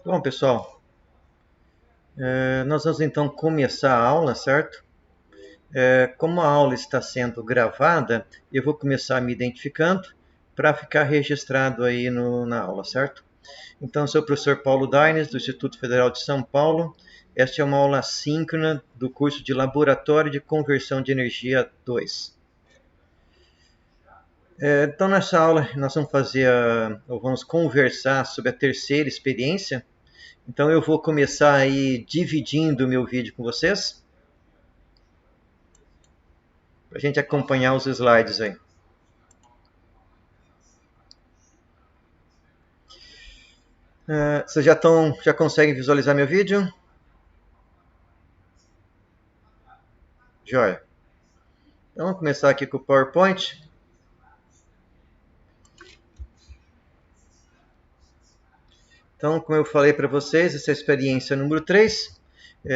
Bom, pessoal, nós vamos então começar a aula, certo? Como a aula está sendo gravada, eu vou começar me identificando para ficar registrado aí na aula, certo? Então, eu sou o professor Paulo Daines, do Instituto Federal de São Paulo. Esta é uma aula assíncrona do curso de Laboratório de Conversão de Energia 2. Então, nessa aula, nós vamos conversar sobre a terceira experiência. Então, eu vou começar aí dividindo o meu vídeo com vocês, para a gente acompanhar os slides aí. Vocês já conseguem visualizar meu vídeo? Joia. Então, vamos começar aqui com o PowerPoint. Então, como eu falei para vocês, essa é a experiência número 3.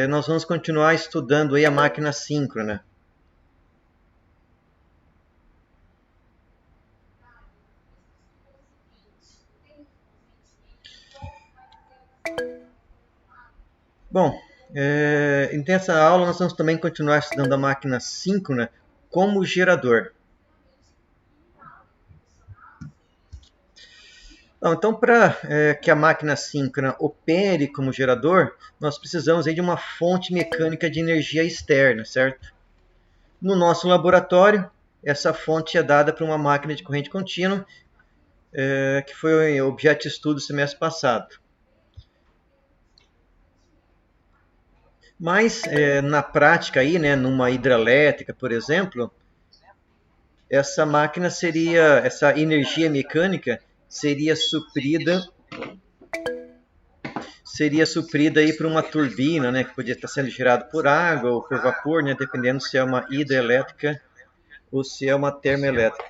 Nós vamos continuar estudando aí a máquina síncrona. Bom, nessa aula nós vamos também continuar estudando a máquina síncrona como gerador. Então, para que a máquina síncrona opere como gerador, nós precisamos aí de uma fonte mecânica de energia externa, certo? No nosso laboratório, essa fonte é dada para uma máquina de corrente contínua, que foi objeto de estudo semestre passado. Mas, na prática, aí, né, numa hidrelétrica, por exemplo, essa energia mecânica seria suprida aí por uma turbina, né, que podia estar sendo gerada por água ou por vapor, né, dependendo se é uma hidrelétrica ou se é uma termoelétrica.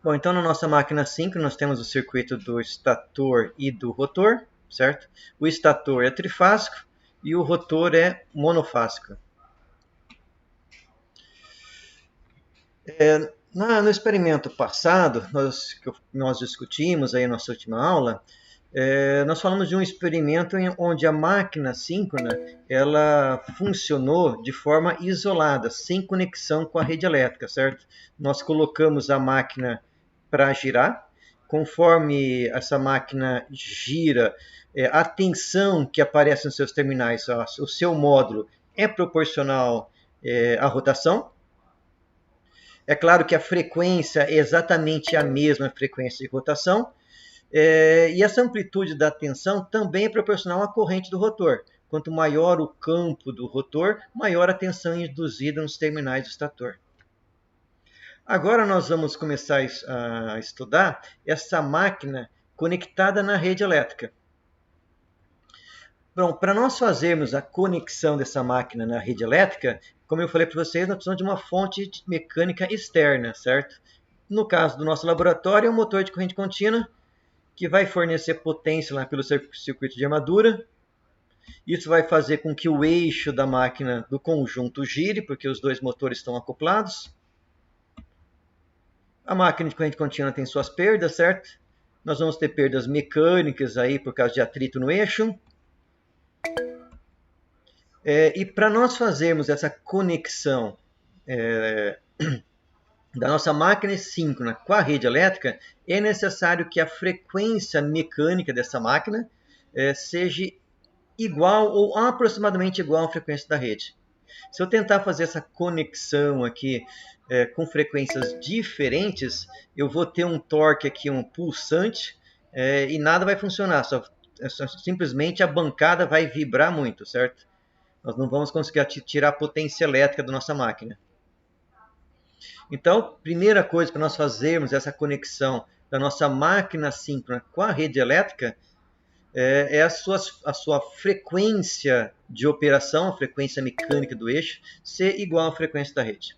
Bom, então na nossa máquina síncrona nós temos o circuito do estator e do rotor, certo? O estator é trifásico e o rotor é monofásico. No experimento passado, nós discutimos aí na nossa última aula, nós falamos de um experimento onde a máquina síncrona ela funcionou de forma isolada, sem conexão com a rede elétrica, certo? Nós colocamos a máquina para girar, conforme essa máquina gira, a tensão que aparece nos seus terminais, o seu módulo, é proporcional à rotação. É claro que a frequência é exatamente a mesma frequência de rotação, e essa amplitude da tensão também é proporcional à corrente do rotor. Quanto maior o campo do rotor, maior a tensão induzida nos terminais do estator. Agora nós vamos começar a estudar essa máquina conectada na rede elétrica. Bom, para nós fazermos a conexão dessa máquina na rede elétrica, como eu falei para vocês, nós precisamos de uma fonte mecânica externa, certo? No caso do nosso laboratório, é um motor de corrente contínua que vai fornecer potência lá pelo circuito de armadura. Isso vai fazer com que o eixo da máquina do conjunto gire, porque os dois motores estão acoplados. A máquina de corrente contínua tem suas perdas, certo? Nós vamos ter perdas mecânicas aí por causa de atrito no eixo. E para nós fazermos essa conexão da nossa máquina síncrona com a rede elétrica, é necessário que a frequência mecânica dessa máquina seja igual ou aproximadamente igual à frequência da rede. Se eu tentar fazer essa conexão aqui com frequências diferentes, eu vou ter um torque aqui, um pulsante, e nada vai funcionar, simplesmente a bancada vai vibrar muito, certo? Nós não vamos conseguir tirar a potência elétrica da nossa máquina. Então, primeira coisa para nós fazermos essa conexão da nossa máquina síncrona com a rede elétrica é a sua frequência de operação, a frequência mecânica do eixo, ser igual à frequência da rede.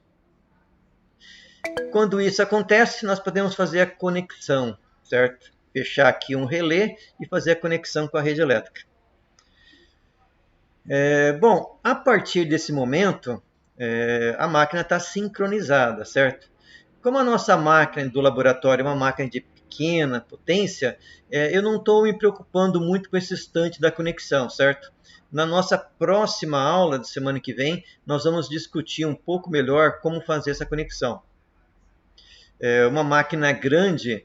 Quando isso acontece, nós podemos fazer a conexão, certo? Fechar aqui um relé e fazer a conexão com a rede elétrica. Bom, a partir desse momento, a máquina está sincronizada, certo? Como a nossa máquina do laboratório é uma máquina de pequena potência, eu não estou me preocupando muito com esse instante da conexão, certo? Na nossa próxima aula de semana que vem, nós vamos discutir um pouco melhor como fazer essa conexão. Uma máquina grande,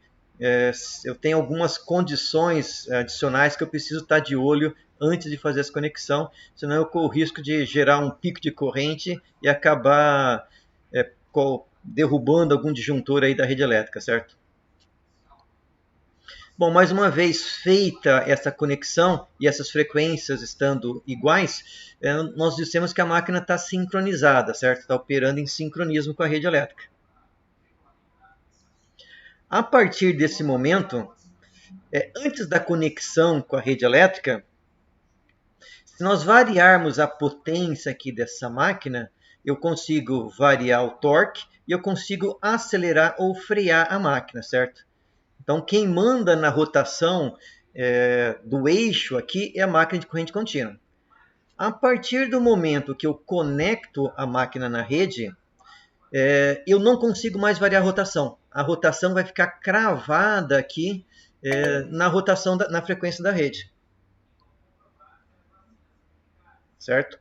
eu tenho algumas condições adicionais que eu preciso estar de olho antes de fazer essa conexão, senão eu corro o risco de gerar um pico de corrente e acabar derrubando algum disjuntor aí da rede elétrica, certo? Bom, mais uma vez feita essa conexão e essas frequências estando iguais, nós dissemos que a máquina está sincronizada, certo? Está operando em sincronismo com a rede elétrica. A partir desse momento, antes da conexão com a rede elétrica, se nós variarmos a potência aqui dessa máquina, eu consigo variar o torque e eu consigo acelerar ou frear a máquina, certo? Então, quem manda na rotação do eixo aqui é a máquina de corrente contínua. A partir do momento que eu conecto a máquina na rede, eu não consigo mais variar a rotação. A rotação vai ficar cravada aqui na rotação, na frequência da rede. Certo?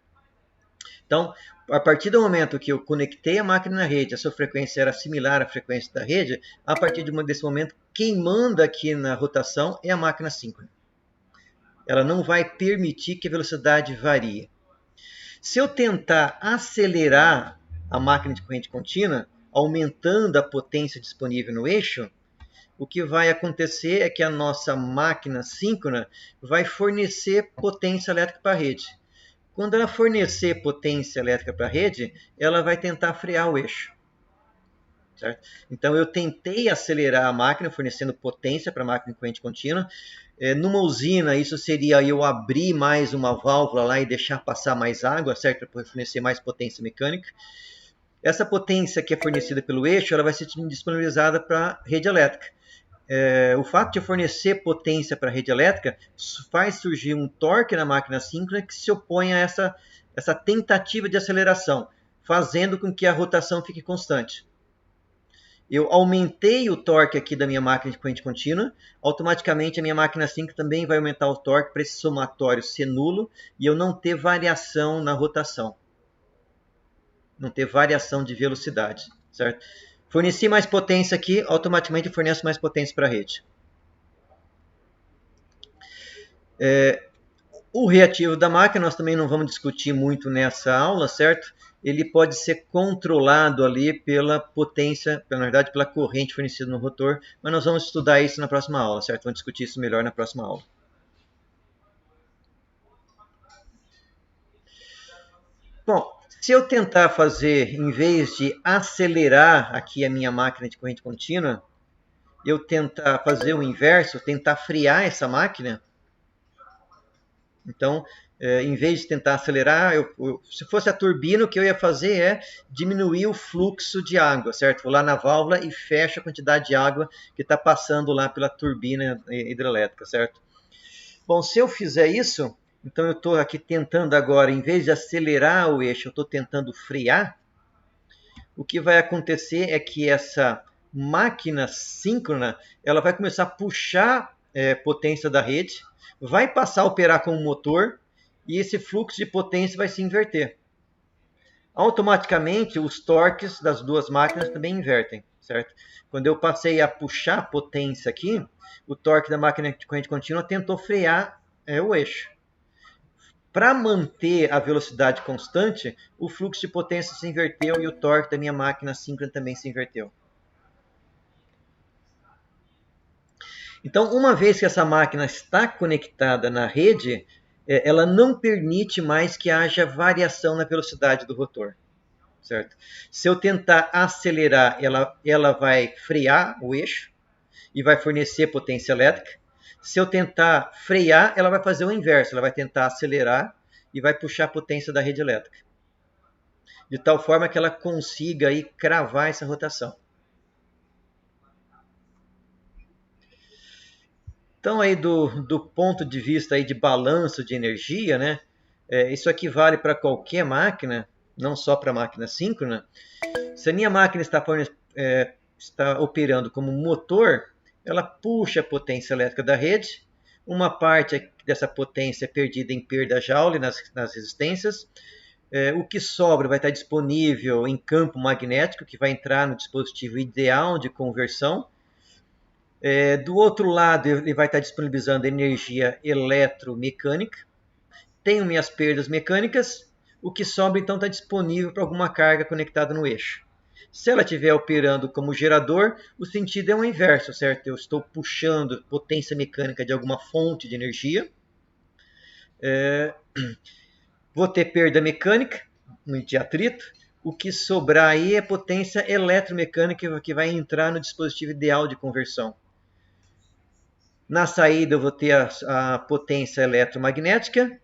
Então, a partir do momento que eu conectei a máquina na rede, a sua frequência era similar à frequência da rede, a partir desse momento, quem manda aqui na rotação é a máquina síncrona. Ela não vai permitir que a velocidade varie. Se eu tentar acelerar a máquina de corrente contínua, aumentando a potência disponível no eixo, o que vai acontecer é que a nossa máquina síncrona vai fornecer potência elétrica para a rede. Quando ela fornecer potência elétrica para a rede, ela vai tentar frear o eixo. Certo? Então, eu tentei acelerar a máquina, fornecendo potência para a máquina de corrente contínua. Numa usina, isso seria eu abrir mais uma válvula lá e deixar passar mais água, certo? Para fornecer mais potência mecânica. Essa potência que é fornecida pelo eixo, ela vai ser disponibilizada para a rede elétrica. O fato de fornecer potência para a rede elétrica faz surgir um torque na máquina síncrona que se opõe a essa tentativa de aceleração, fazendo com que a rotação fique constante. Eu aumentei o torque aqui da minha máquina de corrente contínua, automaticamente a minha máquina síncrona também vai aumentar o torque para esse somatório ser nulo e eu não ter variação na rotação. Não ter variação de velocidade, certo? Forneci mais potência aqui, automaticamente forneço mais potência para a rede. O reativo da máquina, nós também não vamos discutir muito nessa aula, certo? Ele pode ser controlado ali pela potência, na verdade pela corrente fornecida no rotor, mas nós vamos estudar isso na próxima aula, certo? Vamos discutir isso melhor na próxima aula. Bom, se eu tentar fazer, em vez de acelerar aqui a minha máquina de corrente contínua, eu tentar fazer o inverso, tentar friar essa máquina, então, em vez de tentar acelerar, se fosse a turbina, o que eu ia fazer é diminuir o fluxo de água, certo? Vou lá na válvula e fecho a quantidade de água que está passando lá pela turbina hidrelétrica, certo? Bom, se eu fizer isso, então eu estou aqui tentando agora, em vez de acelerar o eixo, eu estou tentando frear. O que vai acontecer é que essa máquina síncrona, ela vai começar a puxar potência da rede, vai passar a operar como motor e esse fluxo de potência vai se inverter. Automaticamente, os torques das duas máquinas também invertem, certo? Quando eu passei a puxar potência aqui, o torque da máquina de corrente contínua tentou frear o eixo. Para manter a velocidade constante, o fluxo de potência se inverteu e o torque da minha máquina síncrona também se inverteu. Então, uma vez que essa máquina está conectada na rede, ela não permite mais que haja variação na velocidade do rotor. Certo? Se eu tentar acelerar, ela vai frear o eixo e vai fornecer potência elétrica. Se eu tentar frear, ela vai fazer o inverso, ela vai tentar acelerar e vai puxar a potência da rede elétrica. De tal forma que ela consiga aí cravar essa rotação. Então, aí do ponto de vista aí de balanço de energia, né, Isso aqui vale para qualquer máquina, não só para máquina síncrona. Se a minha máquina está operando como motor, ela puxa a potência elétrica da rede, uma parte dessa potência é perdida em perda Joule nas resistências, o que sobra vai estar disponível em campo magnético, que vai entrar no dispositivo ideal de conversão. Do outro lado, ele vai estar disponibilizando energia eletromecânica. Tenho minhas perdas mecânicas, o que sobra então está disponível para alguma carga conectada no eixo. Se ela estiver operando como gerador, o sentido é o inverso, certo? Eu estou puxando potência mecânica de alguma fonte de energia. Vou ter perda mecânica de atrito. O que sobrar aí é potência eletromecânica que vai entrar no dispositivo ideal de conversão. Na saída eu vou ter a potência eletromagnética.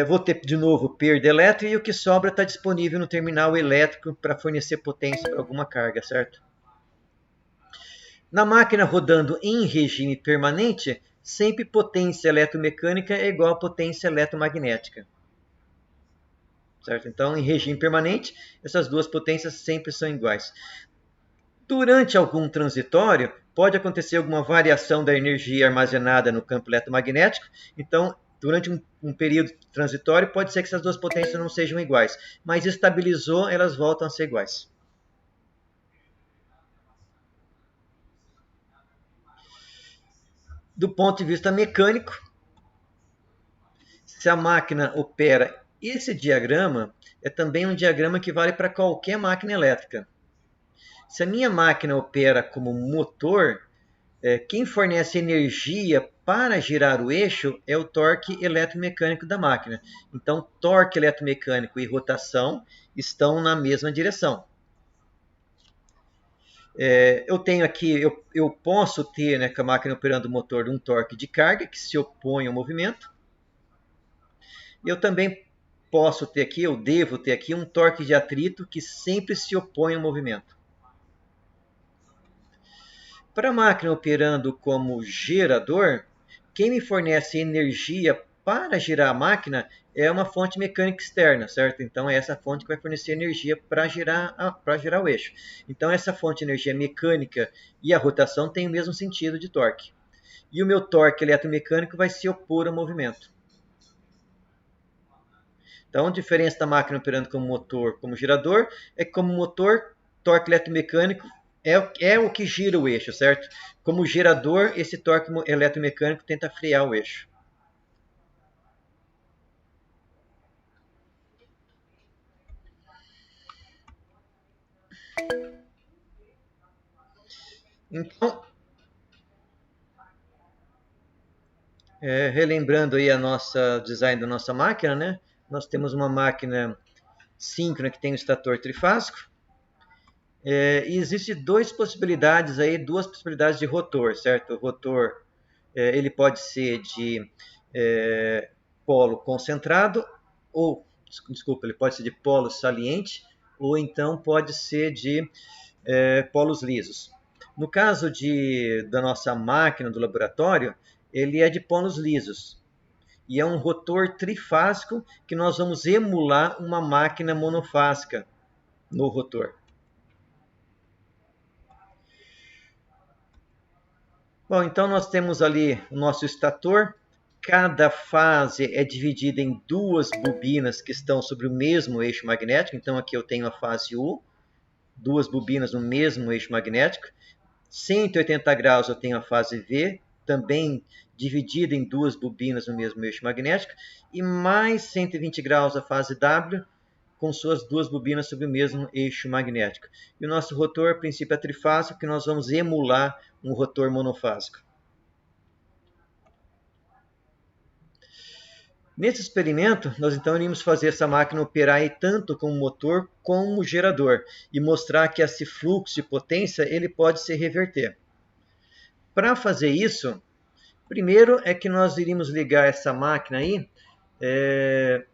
Vou ter de novo perda elétrica e o que sobra está disponível no terminal elétrico para fornecer potência para alguma carga, certo? Na máquina rodando em regime permanente, sempre potência eletromecânica é igual a potência eletromagnética. Certo? Então, em regime permanente, essas duas potências sempre são iguais. Durante algum transitório, pode acontecer alguma variação da energia armazenada no campo eletromagnético. Então, durante um período transitório, pode ser que essas duas potências não sejam iguais. Mas estabilizou, elas voltam a ser iguais. Do ponto de vista mecânico, se a máquina opera, esse diagrama é também um diagrama que vale para qualquer máquina elétrica. Se a minha máquina opera como motor, quem fornece energia para girar o eixo é o torque eletromecânico da máquina. Então, torque eletromecânico e rotação estão na mesma direção. Eu tenho aqui, eu posso ter, né, com a máquina operando o motor, um torque de carga que se opõe ao movimento. Eu também posso ter aqui, eu devo ter aqui, um torque de atrito que sempre se opõe ao movimento. Para a máquina operando como gerador, quem me fornece energia para girar a máquina é uma fonte mecânica externa, certo? Então, é essa fonte que vai fornecer energia para girar o eixo. Então, essa fonte de energia mecânica e a rotação têm o mesmo sentido de torque. E o meu torque eletromecânico vai se opor ao movimento. Então, a diferença da máquina operando como motor, como gerador, é que como motor, torque eletromecânico é o que gira o eixo, certo? Como gerador, esse torque eletromecânico tenta frear o eixo. Então, relembrando aí a nossa design da nossa máquina, né? Nós temos uma máquina síncrona que tem um estator trifásico. E existem duas possibilidades de rotor, certo? O rotor ele pode ser de polo concentrado, ou, desculpa, ele pode ser de polo saliente, ou então pode ser de polos lisos. No caso da nossa máquina do laboratório, ele é de polos lisos. E é um rotor trifásico que nós vamos emular uma máquina monofásica no rotor. Bom, então nós temos ali o nosso estator. Cada fase é dividida em duas bobinas que estão sobre o mesmo eixo magnético. Então aqui eu tenho a fase U, duas bobinas no mesmo eixo magnético. 180 graus eu tenho a fase V, também dividida em duas bobinas no mesmo eixo magnético. E mais 120 graus a fase W, com suas duas bobinas sobre o mesmo eixo magnético. E o nosso rotor, a princípio, é trifásico, que nós vamos emular um rotor monofásico. Nesse experimento, nós então iríamos fazer essa máquina operar tanto como motor como gerador e mostrar que esse fluxo de potência ele pode se reverter. Para fazer isso, primeiro é que nós iríamos ligar essa máquina aí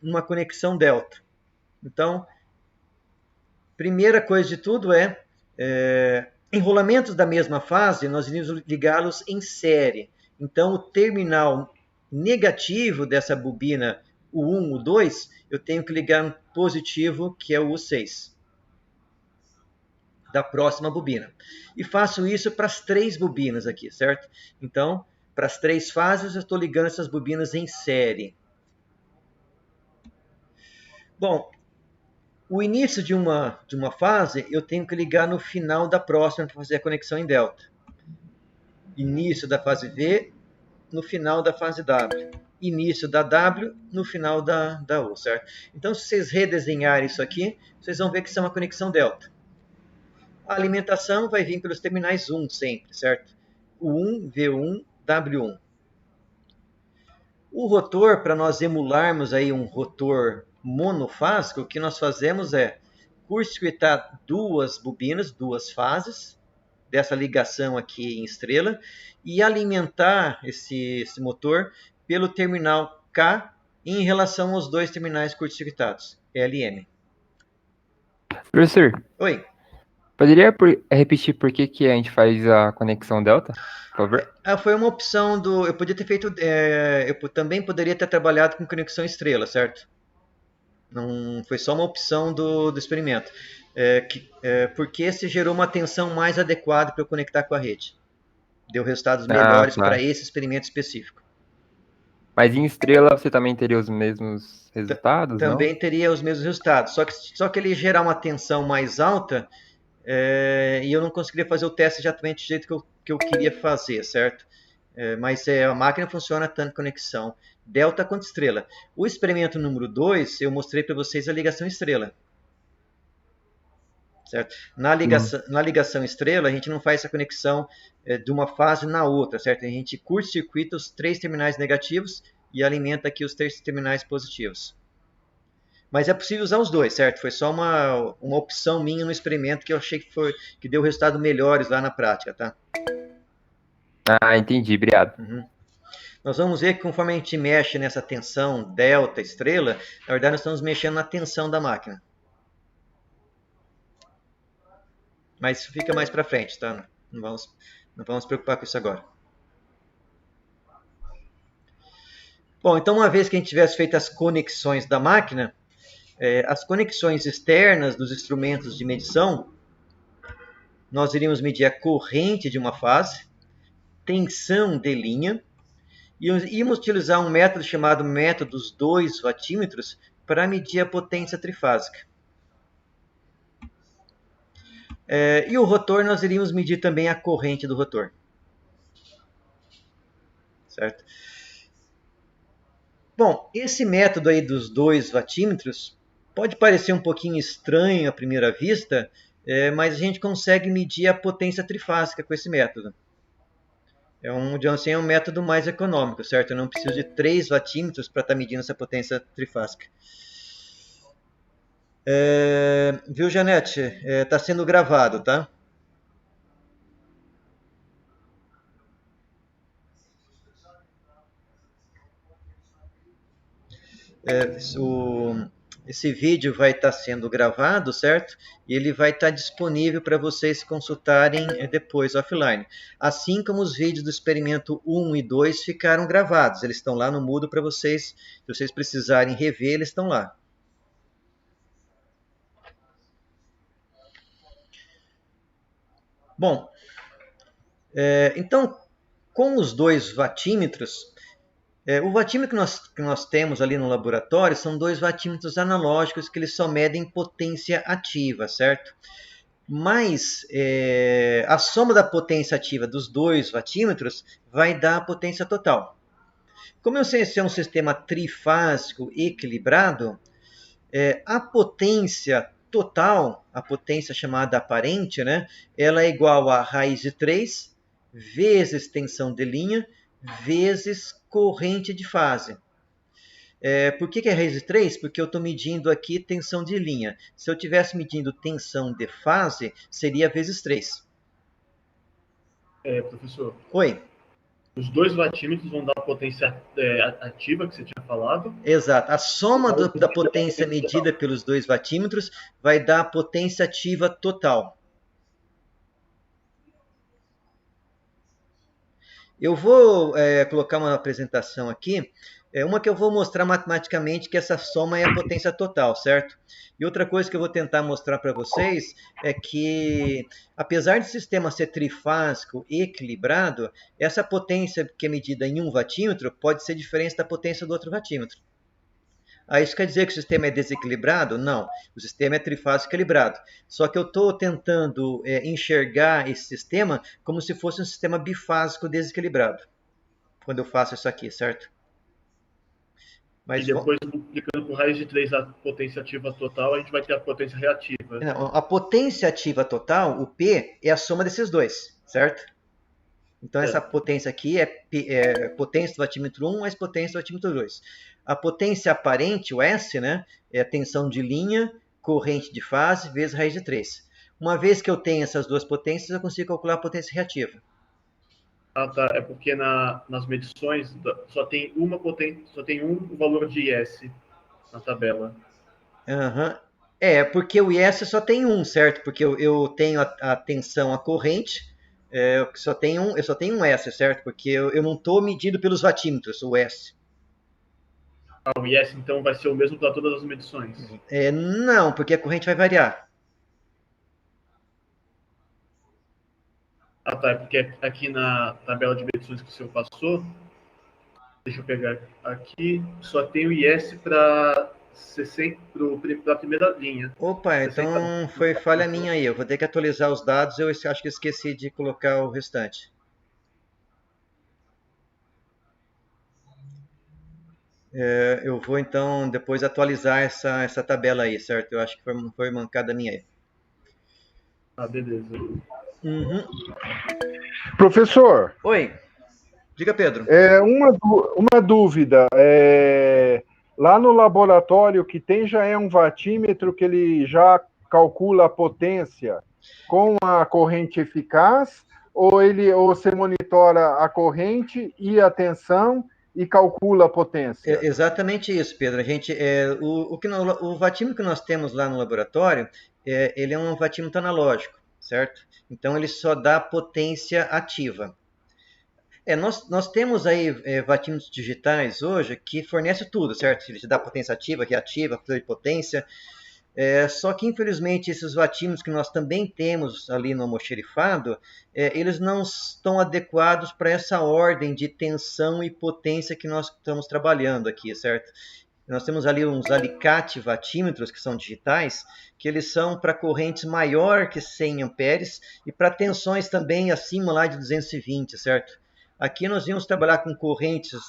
uma conexão delta. Então, primeira coisa de tudo enrolamentos da mesma fase, nós iríamos ligá-los em série. Então, o terminal negativo dessa bobina o 1, o 2, eu tenho que ligar no positivo, que é o U6, da próxima bobina. E faço isso para as 3 bobinas aqui, certo? Então, para as 3 fases, eu estou ligando essas bobinas em série. Bom, o início de uma fase, eu tenho que ligar no final da próxima para fazer a conexão em delta. Início da fase V, no final da fase W. Início da W, no final da U, certo? Então, se vocês redesenharem isso aqui, vocês vão ver que isso é uma conexão delta. A alimentação vai vir pelos terminais 1 sempre, certo? U1, V1, W1. O rotor, para nós emularmos aí um rotor monofásico, o que nós fazemos é curto-circuitar 2 bobinas, 2 fases, dessa ligação aqui em estrela, e alimentar esse motor pelo terminal K em relação aos 2 terminais curto-circuitados, LM. Professor, Oi. poderia repetir por que a gente faz a conexão delta, por favor? Foi uma opção do... Eu podia ter feito... eu também poderia ter trabalhado com conexão estrela, certo? Não foi só uma opção do experimento. Porque esse gerou uma tensão mais adequada para eu conectar com a rede. Deu resultados melhores para Tá. esse experimento específico. Mas em estrela você também teria os mesmos resultados, não? Também teria os mesmos resultados. Só que ele gerar uma tensão mais alta e eu não conseguiria fazer o teste exatamente do jeito que eu queria fazer, certo? Mas a máquina funciona tanto conexão delta quanto estrela. O experimento número 2, eu mostrei para vocês a ligação estrela. Certo? Na ligação estrela, a gente não faz essa conexão de uma fase na outra, certo? A gente curto-circuita os 3 terminais negativos e alimenta aqui os 3 terminais positivos. Mas é possível usar os dois, certo? Foi só uma opção minha no experimento que eu achei que deu resultados melhores lá na prática, tá? Ah, entendi, obrigado. Uhum. Nós vamos ver que conforme a gente mexe nessa tensão delta, estrela, na verdade nós estamos mexendo na tensão da máquina. Mas isso fica mais para frente, tá? Não vamos preocupar com isso agora. Bom, então uma vez que a gente tivesse feito as conexões da máquina, as conexões externas dos instrumentos de medição, nós iríamos medir a corrente de uma fase, tensão de linha, e íamos utilizar um método chamado método dos 2 watímetros para medir a potência trifásica. E o rotor, nós iríamos medir também a corrente do rotor. Certo? Bom, esse método aí dos 2 watímetros pode parecer um pouquinho estranho à primeira vista, mas a gente consegue medir a potência trifásica com esse método. É um método mais econômico, certo? Eu não preciso de 3 watímetros para estar medindo essa potência trifásica. Viu, Janete? Está sendo gravado, tá? Esse vídeo vai estar sendo gravado, certo? E ele vai estar disponível para vocês consultarem depois offline. Assim como os vídeos do experimento 1 e 2 ficaram gravados. Eles estão lá no Moodle para vocês. Se vocês precisarem rever, eles estão lá. Bom, então, com os 2 watímetros, o watímetro que nós temos ali no laboratório são 2 watímetros analógicos que eles só medem potência ativa, certo? Mas a soma da potência ativa dos 2 watímetros vai dar a potência total. Como esse é um sistema trifásico equilibrado, a potência total, a potência chamada aparente, né, ela é igual a raiz de 3 vezes tensão de linha vezes corrente de fase. Por que é raiz de 3? Porque eu estou medindo aqui tensão de linha. Se eu estivesse medindo tensão de fase, seria vezes 3. Professor. Oi. Os 2 watímetros vão dar a potência ativa que você tinha falado? Exato. A soma da potência medida pelos 2 watímetros vai dar a potência ativa total. Eu vou colocar uma apresentação aqui, uma que eu vou mostrar matematicamente que essa soma é a potência total, certo? E outra coisa que eu vou tentar mostrar para vocês é que, apesar do sistema ser trifásico e equilibrado, essa potência que é medida em 1 vatímetro pode ser diferente da potência do outro vatímetro. Isso quer dizer que o sistema é desequilibrado? Não, o sistema é trifásico equilibrado. Só que eu estou tentando enxergar esse sistema como se fosse um sistema bifásico desequilibrado, quando eu faço isso aqui, certo? Mas, e depois, multiplicando por raiz de 3 a potência ativa total, a gente vai ter a potência reativa. Não, a potência ativa total, o P, é a soma desses dois, certo? Então, essa potência aqui é potência do vatímetro 1 mais potência do vatímetro 2. A potência aparente, o S, né, é a tensão de linha, corrente de fase, vezes raiz de 3. Uma vez que eu tenho essas duas potências, eu consigo calcular a potência reativa. Ah, tá. É porque nas medições só tem uma potência, só tem um valor de IS na tabela. Uhum. Porque o IS só tem um, certo? Porque eu tenho a tensão, a corrente, eu só tenho um S, certo? Porque eu não estou medindo pelos vatímetros, o S. O IS, então, vai ser o mesmo para todas as medições? Não, porque a corrente vai variar. Ah, tá. É porque aqui na tabela de medições que o senhor passou, deixa eu pegar aqui, só tem o IS para a primeira linha. Opa, 60... então foi falha minha aí. Eu vou ter que atualizar os dados, eu acho que esqueci de colocar o restante. Eu vou então depois atualizar essa tabela aí, certo? Eu acho que foi mancada minha aí. Ah, beleza. Uhum. Professor. Oi. Diga, Pedro. Uma dúvida. Lá no laboratório que tem já é um vatímetro que ele já calcula a potência com a corrente eficaz, ou você monitora a corrente e a tensão e calcula a potência? Exatamente isso, Pedro. A gente, o vatímetro que nós temos lá no laboratório, ele é um vatímetro analógico, certo? Então ele só dá potência ativa. Nós temos aí vatímetros digitais hoje que fornecem tudo, certo? Ele te dá potência ativa, reativa, pluripotência. Só que, infelizmente, esses vatímetros que nós também temos ali no almoxerifado, eles não estão adequados para essa ordem de tensão e potência que nós estamos trabalhando aqui, certo? Nós temos ali uns alicate vatímetros, que são digitais, que eles são para correntes maior que 100 amperes e para tensões também acima lá de 220, certo? Aqui nós íamos trabalhar com correntes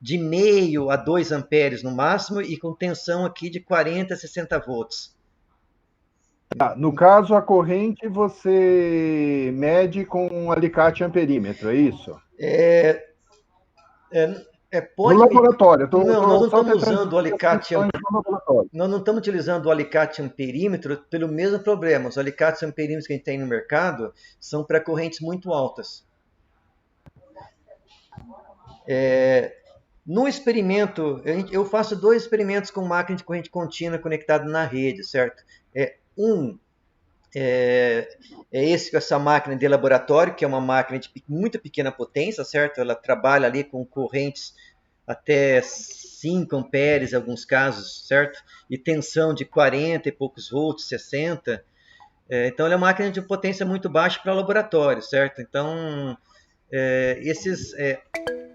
de meio a 2 amperes no máximo e com tensão aqui de 40 a 60 volts. No caso, a corrente você mede com um alicate amperímetro, é isso? Pode no laboratório. Nós não estamos usando o alicate. Nós não estamos utilizando o alicate amperímetro pelo mesmo problema. Os alicates amperímetros que a gente tem no mercado são para correntes muito altas. No experimento, eu faço 2 experimentos com máquina de corrente contínua conectada na rede, certo? Essa máquina de laboratório, que é uma máquina de muito pequena potência, certo? Ela trabalha ali com correntes até 5 amperes em alguns casos, certo? E tensão de 40 e poucos volts, 60. Então, ela é uma máquina de potência muito baixa para laboratório, certo? Então,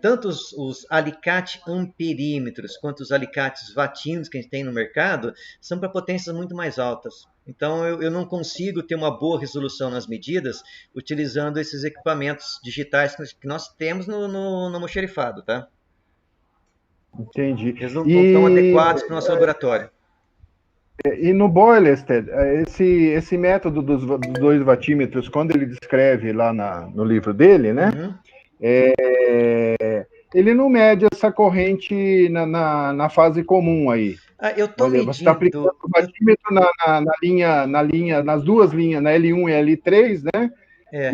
tanto os alicate amperímetros quanto os alicates vatímetros que a gente tem no mercado são para potências muito mais altas. Então, eu não consigo ter uma boa resolução nas medidas utilizando esses equipamentos digitais que nós temos no almoxerifado, tá? Entendi. Eles não estão adequados para o nosso laboratório. E no Boylested, esse método dos 2 vatímetros, quando ele descreve lá no livro dele, né? Uhum. Ele não mede essa corrente na fase comum aí. Eu estou medindo. Você está aplicando o vatímetro nas 2 linhas, na L1 e L3, né?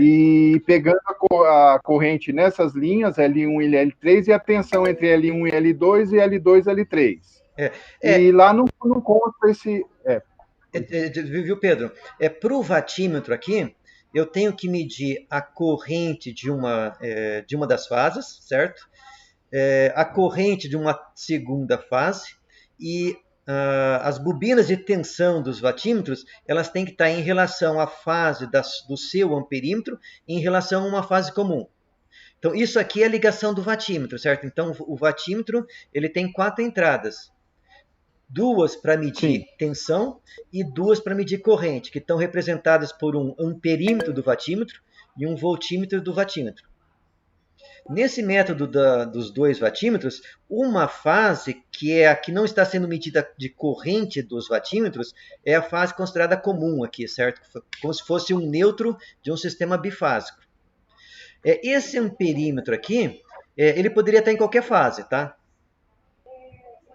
E pegando a corrente nessas linhas, L1 e L3, e a tensão entre L1 e L2 e L2 e L3. E lá não consta esse... Viu, Pedro? Para o vatímetro aqui, eu tenho que medir a corrente de uma das fases, certo? A corrente de uma segunda fase e as bobinas de tensão dos vatímetros, elas têm que estar em relação à fase do seu amperímetro em relação a uma fase comum. Então, isso aqui é a ligação do vatímetro, certo? Então, o vatímetro ele tem 4 entradas. 2 para medir tensão e 2 para medir corrente, que estão representadas por um amperímetro do vatímetro e um voltímetro do vatímetro. Nesse método dos 2 vatímetros, uma fase, que é a que não está sendo medida de corrente dos vatímetros, é a fase considerada comum aqui, certo? Como se fosse um neutro de um sistema bifásico. Esse amperímetro aqui, ele poderia estar em qualquer fase, tá?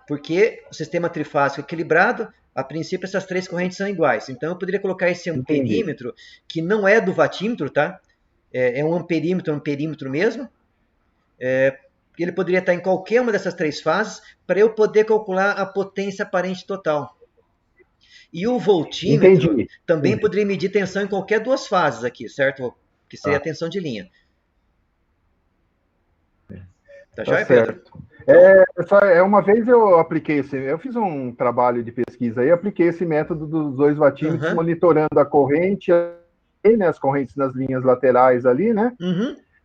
Porque o sistema trifásico equilibrado, a princípio essas 3 correntes são iguais. Então eu poderia colocar esse amperímetro, que não é do vatímetro, tá? É um amperímetro mesmo. Ele poderia estar em qualquer uma dessas 3 fases para eu poder calcular a potência aparente total. E o voltímetro também poderia medir tensão em qualquer 2 fases aqui, certo? Que seria a tensão de linha. Tá joia, Pedro? Uma vez eu apliquei eu fiz um trabalho de pesquisa e apliquei esse método dos 2 vatímetros, monitorando a corrente, né, as correntes nas linhas laterais ali, né?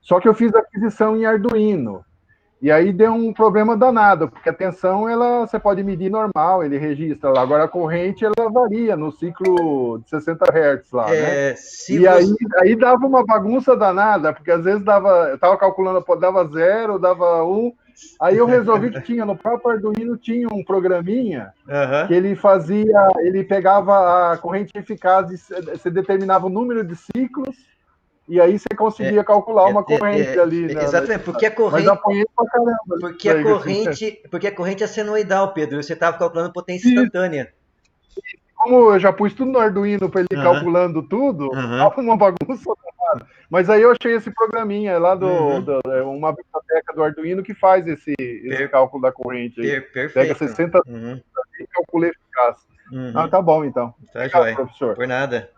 Só que eu fiz a aquisição em Arduino. E aí deu um problema danado, porque a tensão você pode medir normal, ele registra lá. Agora a corrente ela varia no ciclo de 60 Hz lá, né? Aí dava uma bagunça danada, porque às vezes eu estava calculando, dava 0, dava 1. Aí eu resolvi que no próprio Arduino tinha um programinha que ele pegava a corrente eficaz, você determinava o número de ciclos, e aí você conseguia calcular uma corrente ali. Exatamente, porque a corrente. Mas apanhei pra caramba. Porque a corrente é senoidal, Pedro. Você estava calculando potência instantânea. Como eu já pus tudo no Arduino para ele calculando tudo, tava uma bagunça. Mas aí eu achei esse programinha lá uma biblioteca do Arduino que faz esse cálculo da corrente aí. Perfeito. Pega 60 e calcula eficaz. Tá bom, então. Tá joia, professor. Por nada.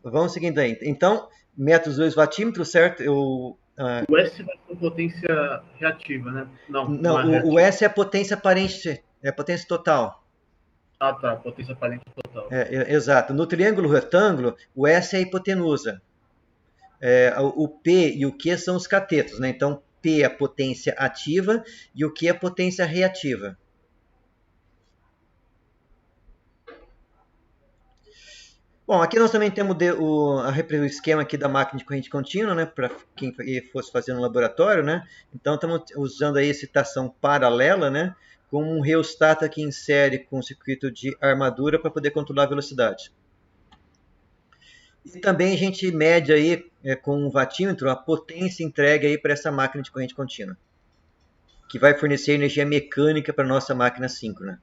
Vamos seguindo aí. Então, métodos 2 vatímetros, certo? O S vai ser potência reativa, né? Não, o S é a potência aparente, é a potência total. Ah, tá. Potência aparente total. Exato. No triângulo retângulo, o S é a hipotenusa. O P e o Q são os catetos, né? Então, P é a potência ativa e o Q é a potência reativa. Bom, aqui nós também temos o esquema aqui da máquina de corrente contínua, né, para quem fosse fazer no laboratório, né? Então estamos usando aí excitação paralela, né, com um reostato aqui em série com circuito de armadura para poder controlar a velocidade. E também a gente mede aí com um vatímetro a potência entregue aí para essa máquina de corrente contínua, que vai fornecer energia mecânica para a nossa máquina síncrona.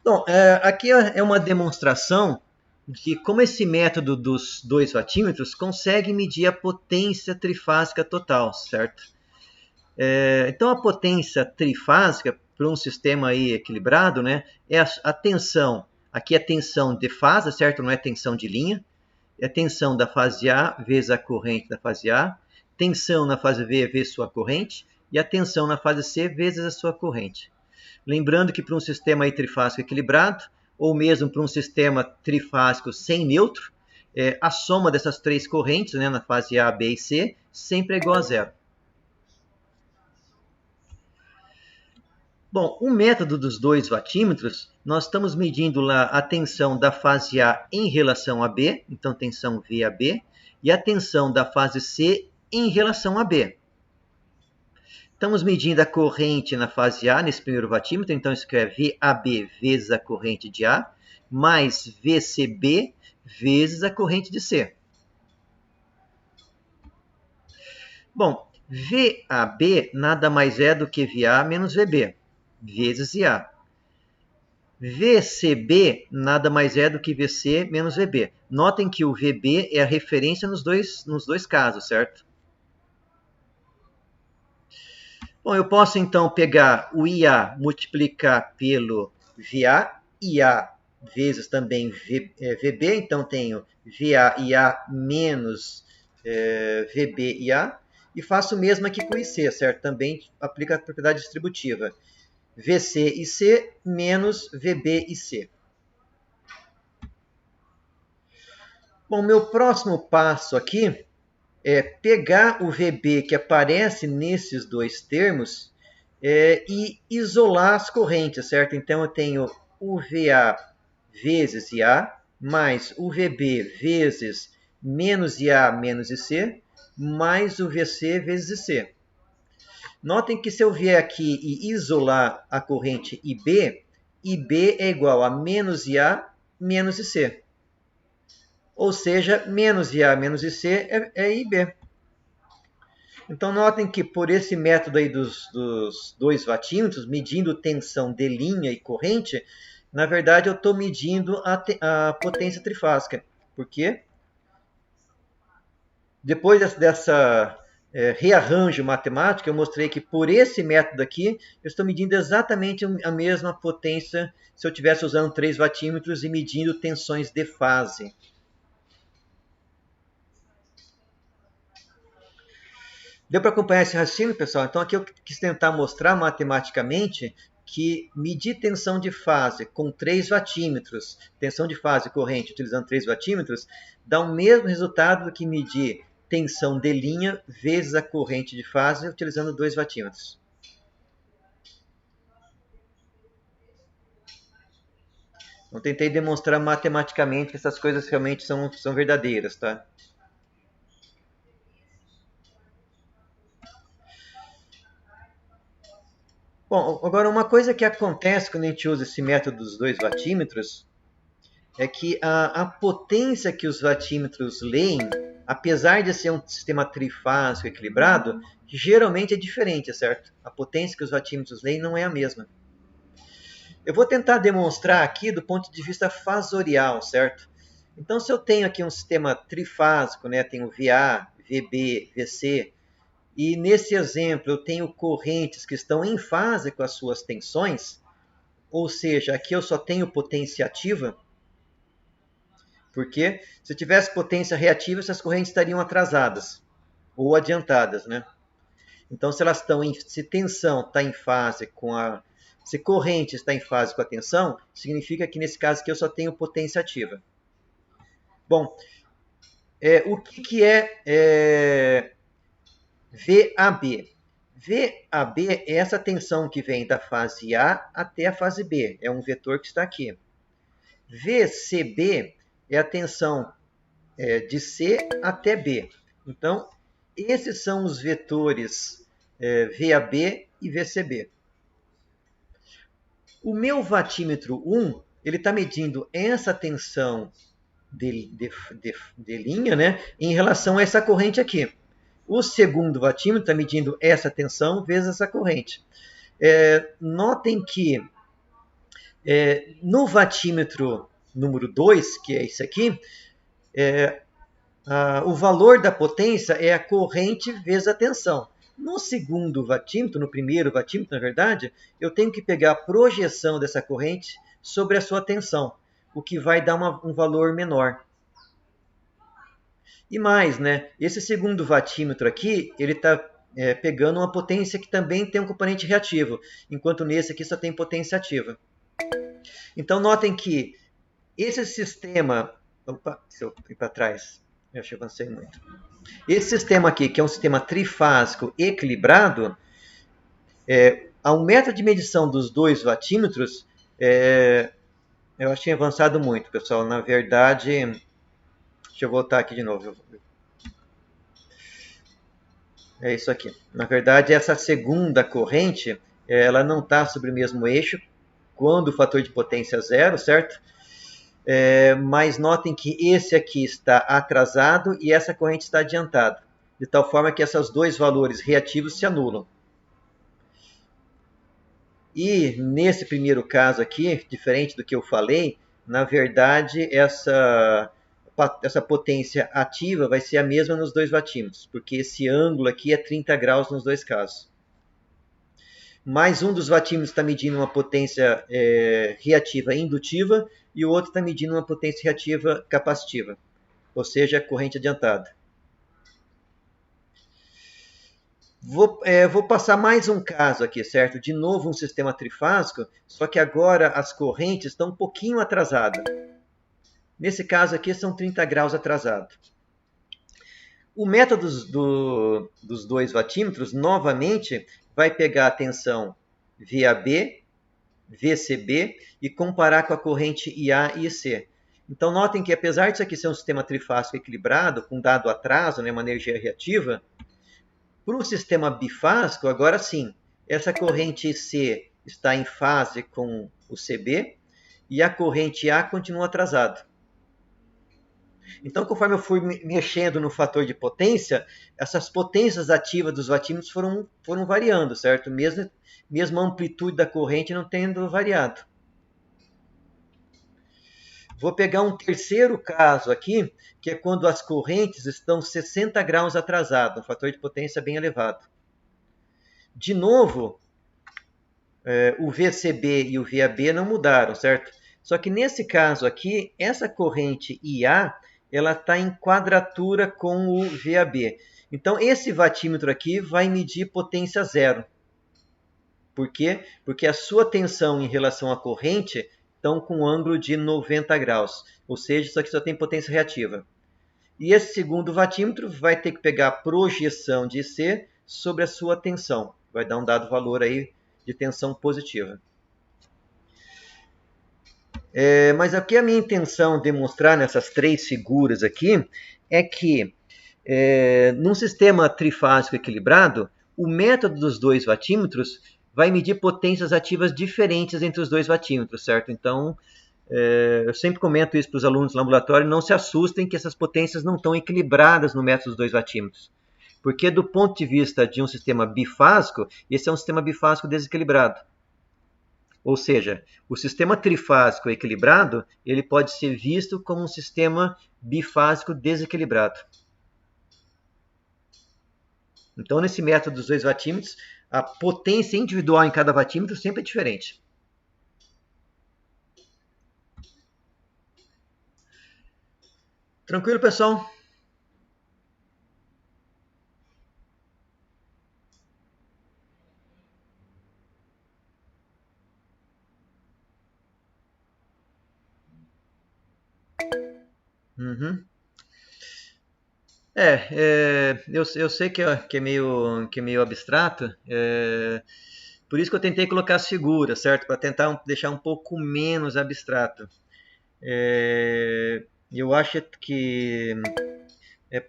Bom, aqui é uma demonstração de como esse método dos 2 vatímetros consegue medir a potência trifásica total, certo? Então, a potência trifásica para um sistema aí equilibrado, né, é a tensão. Aqui é a tensão de fase, certo? Não é tensão de linha. É a tensão da fase A vezes a corrente da fase A. Tensão na fase B vezes sua corrente. E a tensão na fase C vezes a sua corrente. Lembrando que para um sistema aí trifásico equilibrado, ou mesmo para um sistema trifásico sem neutro, a soma dessas 3 correntes, né, na fase A, B e C, sempre é igual a 0. Bom, o método dos 2 vatímetros, nós estamos medindo lá a tensão da fase A em relação a B, então tensão VAB, e a tensão da fase C em relação a B. Estamos medindo a corrente na fase A, nesse primeiro vatímetro, então escreve VAB vezes a corrente de A, mais VCB vezes a corrente de C. Bom, VAB nada mais é do que VA menos VB, vezes IA. VCB nada mais é do que VC menos VB. Notem que o VB é a referência nos dois casos, certo? Bom, eu posso então pegar o IA, multiplicar pelo VA, IA vezes também VB, então tenho VA menos VB e faço o mesmo aqui com IC, certo? Também aplica a propriedade distributiva. VC menos VB. Bom, meu próximo passo aqui é pegar o VB que aparece nesses dois termos e isolar as correntes, certo? Então eu tenho o VA vezes IA mais o VB vezes menos IA menos IC mais o VC vezes IC. Notem que se eu vier aqui e isolar a corrente IB é igual a menos IA menos IC. Ou seja, menos IA menos IC é IB. Então, notem que por esse método aí dos 2 watímetros, medindo tensão de linha e corrente, na verdade eu estou medindo a potência trifásica. Por quê? Depois dessa rearranjo matemático, eu mostrei que por esse método aqui, eu estou medindo exatamente a mesma potência se eu estivesse usando 3 watímetros e medindo tensões de fase. Deu para acompanhar esse raciocínio, pessoal? Então aqui eu quis tentar mostrar matematicamente que medir tensão de fase com 3 watímetros, tensão de fase corrente utilizando 3 watímetros, dá o mesmo resultado do que medir tensão de linha vezes a corrente de fase utilizando 2 watímetros. Eu tentei demonstrar matematicamente que essas coisas realmente são verdadeiras, tá? Bom, agora uma coisa que acontece quando a gente usa esse método dos 2 watímetros é que a potência que os watímetros leem, apesar de ser um sistema trifásico equilibrado, geralmente é diferente, certo? A potência que os watímetros leem não é a mesma. Eu vou tentar demonstrar aqui do ponto de vista fasorial, certo? Então, se eu tenho aqui um sistema trifásico, né, tenho VA, VB, VC, e nesse exemplo eu tenho correntes que estão em fase com as suas tensões, ou seja, aqui eu só tenho potência ativa, porque se eu tivesse potência reativa, essas correntes estariam atrasadas ou adiantadas, né? Então, se tensão está em fase com se corrente está em fase com a tensão, significa que nesse caso aqui eu só tenho potência ativa. Bom, o que é VAB? VAB é essa tensão que vem da fase A até a fase B. É um vetor que está aqui. VCB é a tensão de C até B. Então, esses são os vetores VAB e VCB. O meu watímetro 1, ele está medindo essa tensão de linha, né, em relação a essa corrente aqui. O segundo watímetro está medindo essa tensão vezes essa corrente. Notem que no watímetro número 2, que é esse aqui, o valor da potência é a corrente vezes a tensão. No segundo watímetro, no primeiro watímetro, na verdade, eu tenho que pegar a projeção dessa corrente sobre a sua tensão, o que vai dar um valor menor. E mais, né? Esse segundo watímetro aqui, ele está pegando uma potência que também tem um componente reativo, enquanto nesse aqui só tem potência ativa. Então, notem que esse sistema... Opa, se eu ir para trás, eu acho que avancei muito. Esse sistema aqui, que é um sistema trifásico equilibrado, ao método de medição dos 2 watímetros, eu acho que tinha avançado muito, pessoal. Na verdade, deixa eu voltar aqui de novo. É isso aqui. Na verdade, essa segunda corrente, ela não está sobre o mesmo eixo quando o fator de potência é 0, certo? Mas notem que esse aqui está atrasado e essa corrente está adiantada, de tal forma que esses 2 valores reativos se anulam. E nesse primeiro caso aqui, diferente do que eu falei, na verdade essa potência ativa vai ser a mesma nos 2 watímetros, porque esse ângulo aqui é 30 graus nos 2 casos. Mais um dos watímetros está medindo uma potência reativa indutiva e o outro está medindo uma potência reativa capacitiva, ou seja, corrente adiantada. Vou passar mais um caso aqui, certo? De novo um sistema trifásico, só que agora as correntes estão um pouquinho atrasadas. Nesse caso aqui são 30 graus atrasado. O método dos 2 vatímetros, novamente, vai pegar a tensão VAB, VCB e comparar com a corrente IA e IC. Então notem que apesar disso aqui ser um sistema trifásico equilibrado, com dado atraso, né, uma energia reativa, para o sistema bifásico, agora sim, essa corrente IC está em fase com o CB e a corrente A continua atrasada. Então, conforme eu fui mexendo no fator de potência, essas potências ativas dos vatímetros foram variando, certo? Mesmo a amplitude da corrente não tendo variado. Vou pegar um terceiro caso aqui, que é quando as correntes estão 60 graus atrasadas, um fator de potência bem elevado. De novo, o VCB e o VAB não mudaram, certo? Só que nesse caso aqui, essa corrente IA, ela está em quadratura com o VAB. Então, esse vatímetro aqui vai medir potência zero. Por quê? Porque a sua tensão em relação à corrente estão com um ângulo de 90 graus. Ou seja, isso aqui só tem potência reativa. E esse segundo vatímetro vai ter que pegar a projeção de IC sobre a sua tensão. Vai dar um dado valor aí de tensão positiva. Mas aqui a minha intenção de demonstrar nessas 3 figuras aqui é que num sistema trifásico equilibrado, o método dos 2 vatímetros vai medir potências ativas diferentes entre os 2 vatímetros, certo? Então, eu sempre comento isso para os alunos do laboratório, não se assustem que essas potências não estão equilibradas no método dos 2 vatímetros. Porque do ponto de vista de um sistema bifásico, esse é um sistema bifásico desequilibrado. Ou seja, o sistema trifásico equilibrado, ele pode ser visto como um sistema bifásico desequilibrado. Então, nesse método dos 2 vatímetros, a potência individual em cada vatímetro sempre é diferente. Tranquilo, pessoal? Uhum. Eu sei que é meio abstrato, por isso que eu tentei colocar as figuras, certo? Para tentar deixar um pouco menos abstrato. Eu acho que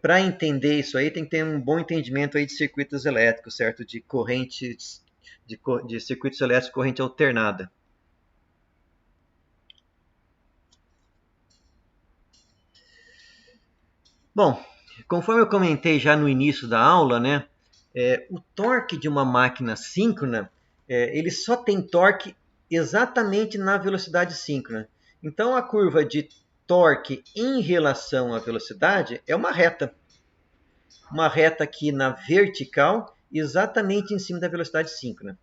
para entender isso aí tem que ter um bom entendimento aí de circuitos elétricos, certo? De correntes, de circuitos elétricos de corrente alternada. Bom, conforme eu comentei já no início da aula, né, o torque de uma máquina síncrona, ele só tem torque exatamente na velocidade síncrona. Então, a curva de torque em relação à velocidade é uma reta. Uma reta aqui na vertical, exatamente em cima da velocidade síncrona.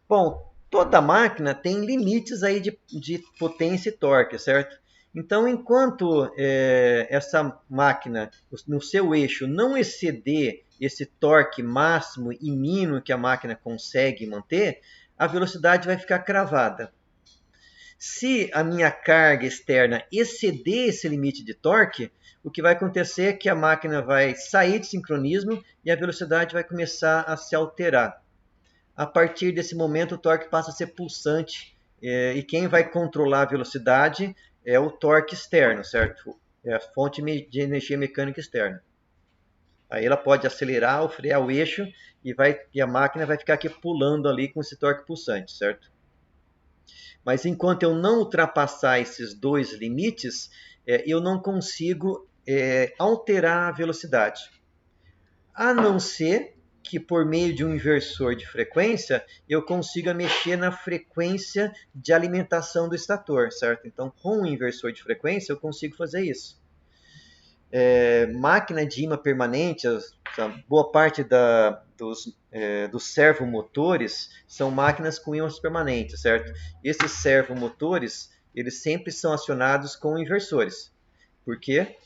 Bom, toda máquina tem limites aí de potência e torque, certo? Então, enquanto essa máquina, no seu eixo, não exceder esse torque máximo e mínimo que a máquina consegue manter, a velocidade vai ficar cravada. Se a minha carga externa exceder esse limite de torque, o que vai acontecer é que a máquina vai sair de sincronismo e a velocidade vai começar a se alterar. A partir desse momento, o torque passa a ser pulsante e quem vai controlar a velocidade é o torque externo, certo? É a fonte de energia mecânica externa. Aí ela pode acelerar ou frear o eixo e a máquina vai ficar aqui pulando ali com esse torque pulsante, certo? Mas enquanto eu não ultrapassar esses 2 limites, eu não consigo alterar a velocidade. A não ser que por meio de um inversor de frequência, eu consiga mexer na frequência de alimentação do estator, certo? Então, com um inversor de frequência, eu consigo fazer isso. Máquina de ímã permanente, boa parte dos servomotores são máquinas com ímãs permanentes, certo? Esses servomotores, eles sempre são acionados com inversores. Por quê?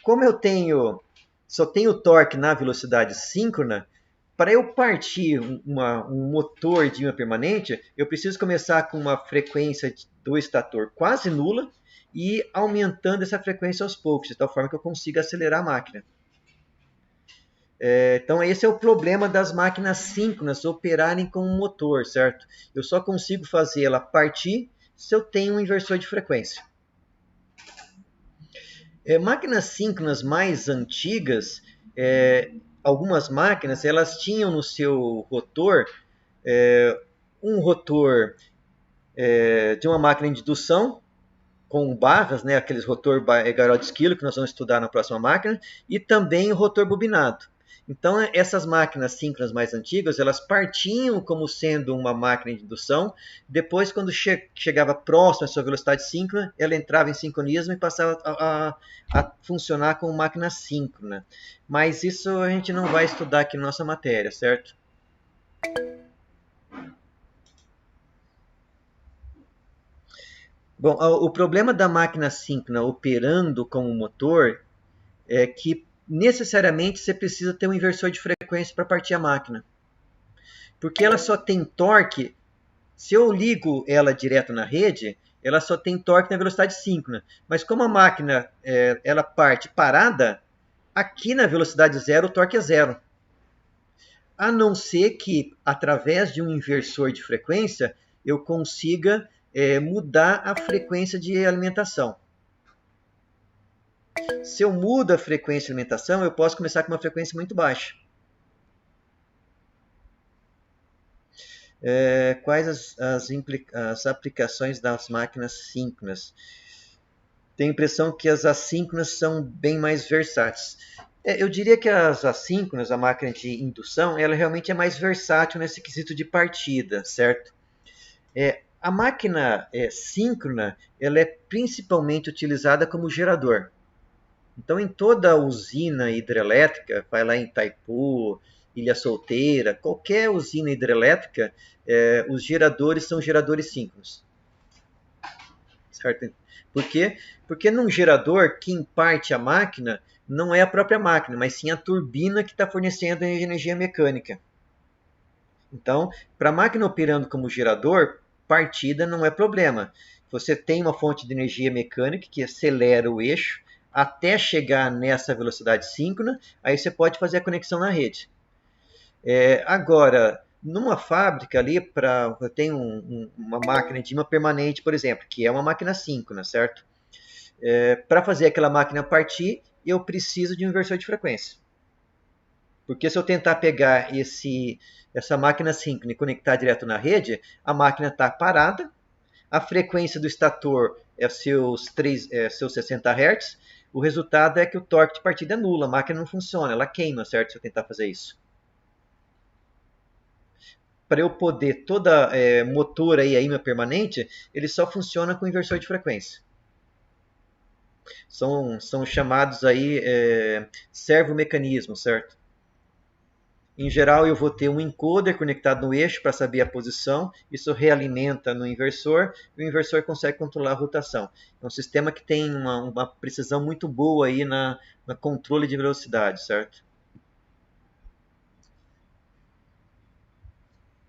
Como só tenho torque na velocidade síncrona, para eu partir um motor de ímã permanente, eu preciso começar com uma frequência do estator quase nula e aumentando essa frequência aos poucos, de tal forma que eu consiga acelerar a máquina. Então esse é o problema das máquinas síncronas operarem com um motor, certo? Eu só consigo fazer ela partir se eu tenho um inversor de frequência. Máquinas síncronas mais antigas, algumas máquinas elas tinham no seu rotor um rotor de uma máquina de indução com barras, né, aqueles rotor Garrod-Skilo que nós vamos estudar na próxima máquina, e também o rotor bobinado. Então, essas máquinas síncronas mais antigas, elas partiam como sendo uma máquina de indução. Depois, quando chegava próximo à sua velocidade síncrona, ela entrava em sincronismo e passava a funcionar como máquina síncrona. Mas isso a gente não vai estudar aqui na nossa matéria, certo? Bom, o problema da máquina síncrona operando como motor é que necessariamente você precisa ter um inversor de frequência para partir a máquina. Porque ela só tem torque, se eu ligo ela direto na rede, ela só tem torque na velocidade síncrona. Mas como a máquina ela parte parada, aqui na velocidade zero o torque é zero. A não ser que, através de um inversor de frequência, eu consiga mudar a frequência de alimentação. Se eu mudo a frequência de alimentação, eu posso começar com uma frequência muito baixa. Quais as aplicações das máquinas síncronas? Tenho a impressão que as assíncronas são bem mais versáteis. Eu diria que as assíncronas, a máquina de indução, ela realmente é mais versátil nesse quesito de partida, certo? A máquina síncrona, ela é principalmente utilizada como gerador. Então, em toda usina hidrelétrica, vai lá em Itaipu, Ilha Solteira, qualquer usina hidrelétrica, os geradores são geradores síncronos. Certo? Por quê? Porque num gerador, quem parte a máquina não é a própria máquina, mas sim a turbina que está fornecendo a energia mecânica. Então, para a máquina operando como gerador, partida não é problema. Você tem uma fonte de energia mecânica que acelera o eixo, até chegar nessa velocidade síncrona, aí você pode fazer a conexão na rede. Agora, numa fábrica ali, eu tenho uma máquina de ímã permanente, por exemplo, que é uma máquina síncrona, certo? Para fazer aquela máquina partir, eu preciso de um inversor de frequência. Porque se eu tentar pegar essa máquina síncrona e conectar direto na rede, a máquina está parada, a frequência do estator é seus 60 Hz, o resultado é que o torque de partida é nulo, a máquina não funciona, ela queima, certo? Se eu tentar fazer isso. Para eu poder, toda motor aí, a ímã permanente, ele só funciona com inversor de frequência. São chamados aí servomecanismos, certo? Em geral, eu vou ter um encoder conectado no eixo para saber a posição. Isso realimenta no inversor e o inversor consegue controlar a rotação. É um sistema que tem uma precisão muito boa aí na controle de velocidade, certo?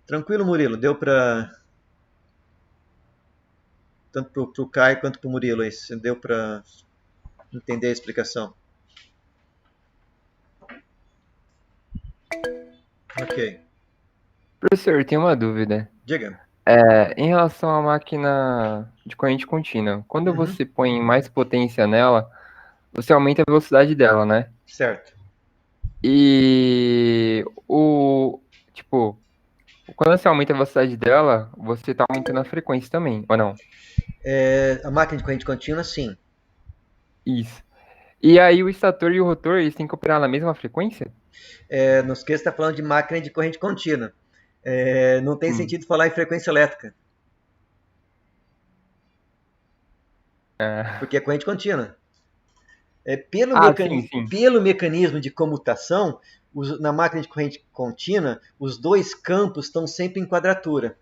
Tranquilo, Murilo? Deu para... Tanto para o Caio quanto para o Murilo aí. Deu para entender a explicação? Ok. Professor, tem uma dúvida. Diga. Em relação à máquina de corrente contínua, quando você põe mais potência nela, você aumenta a velocidade dela, né? Certo. E quando você aumenta a velocidade dela, você está aumentando a frequência também, ou não? A máquina de corrente contínua, sim. Isso. E aí o estator e o rotor, eles têm que operar na mesma frequência? Não esqueça que está falando de máquina de corrente contínua. Não tem sentido falar em frequência elétrica. Porque é corrente contínua. Pelo mecanismo de comutação, na máquina de corrente contínua, os dois campos estão sempre em quadratura.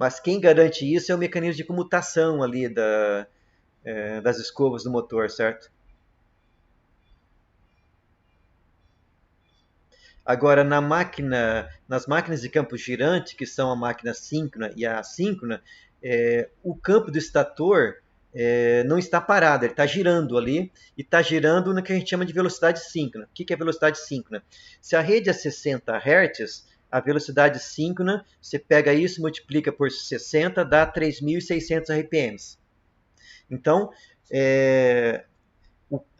Mas quem garante isso é o mecanismo de comutação ali das escovas do motor, certo? Agora, nas máquinas de campo girante, que são a máquina síncrona e a assíncrona, o campo do estator não está parado, ele está girando ali, e está girando no que a gente chama de velocidade síncrona. O que é velocidade síncrona? Se a rede é 60 Hz, a velocidade síncrona, você pega isso, multiplica por 60, dá 3.600 RPMs. Então,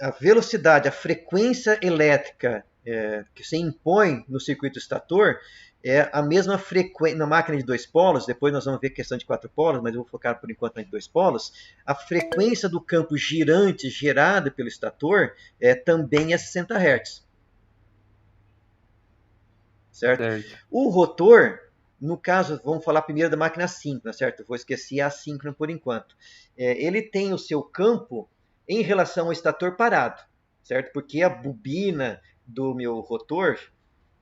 a velocidade, a frequência elétrica que você impõe no circuito estator é a mesma frequência na máquina de 2 polos. Depois nós vamos ver questão de 4 polos, mas eu vou focar por enquanto na de 2 polos. A frequência do campo girante gerado pelo estator também é 60 Hz. Certo? O rotor, no caso, vamos falar primeiro da máquina síncrona, certo? Vou esquecer a assíncrona por enquanto. Ele tem o seu campo em relação ao estator parado, certo? Porque a bobina do meu rotor,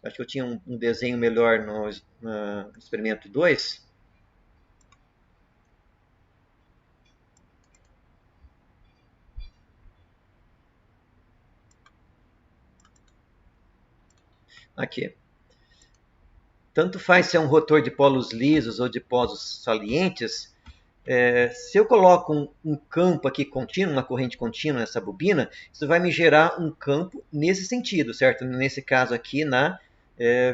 acho que eu tinha um desenho melhor no experimento 2. Aqui. Tanto faz se é um rotor de polos lisos ou de polos salientes, se eu coloco um campo aqui contínuo, uma corrente contínua nessa bobina, isso vai me gerar um campo nesse sentido, certo? Nesse caso aqui na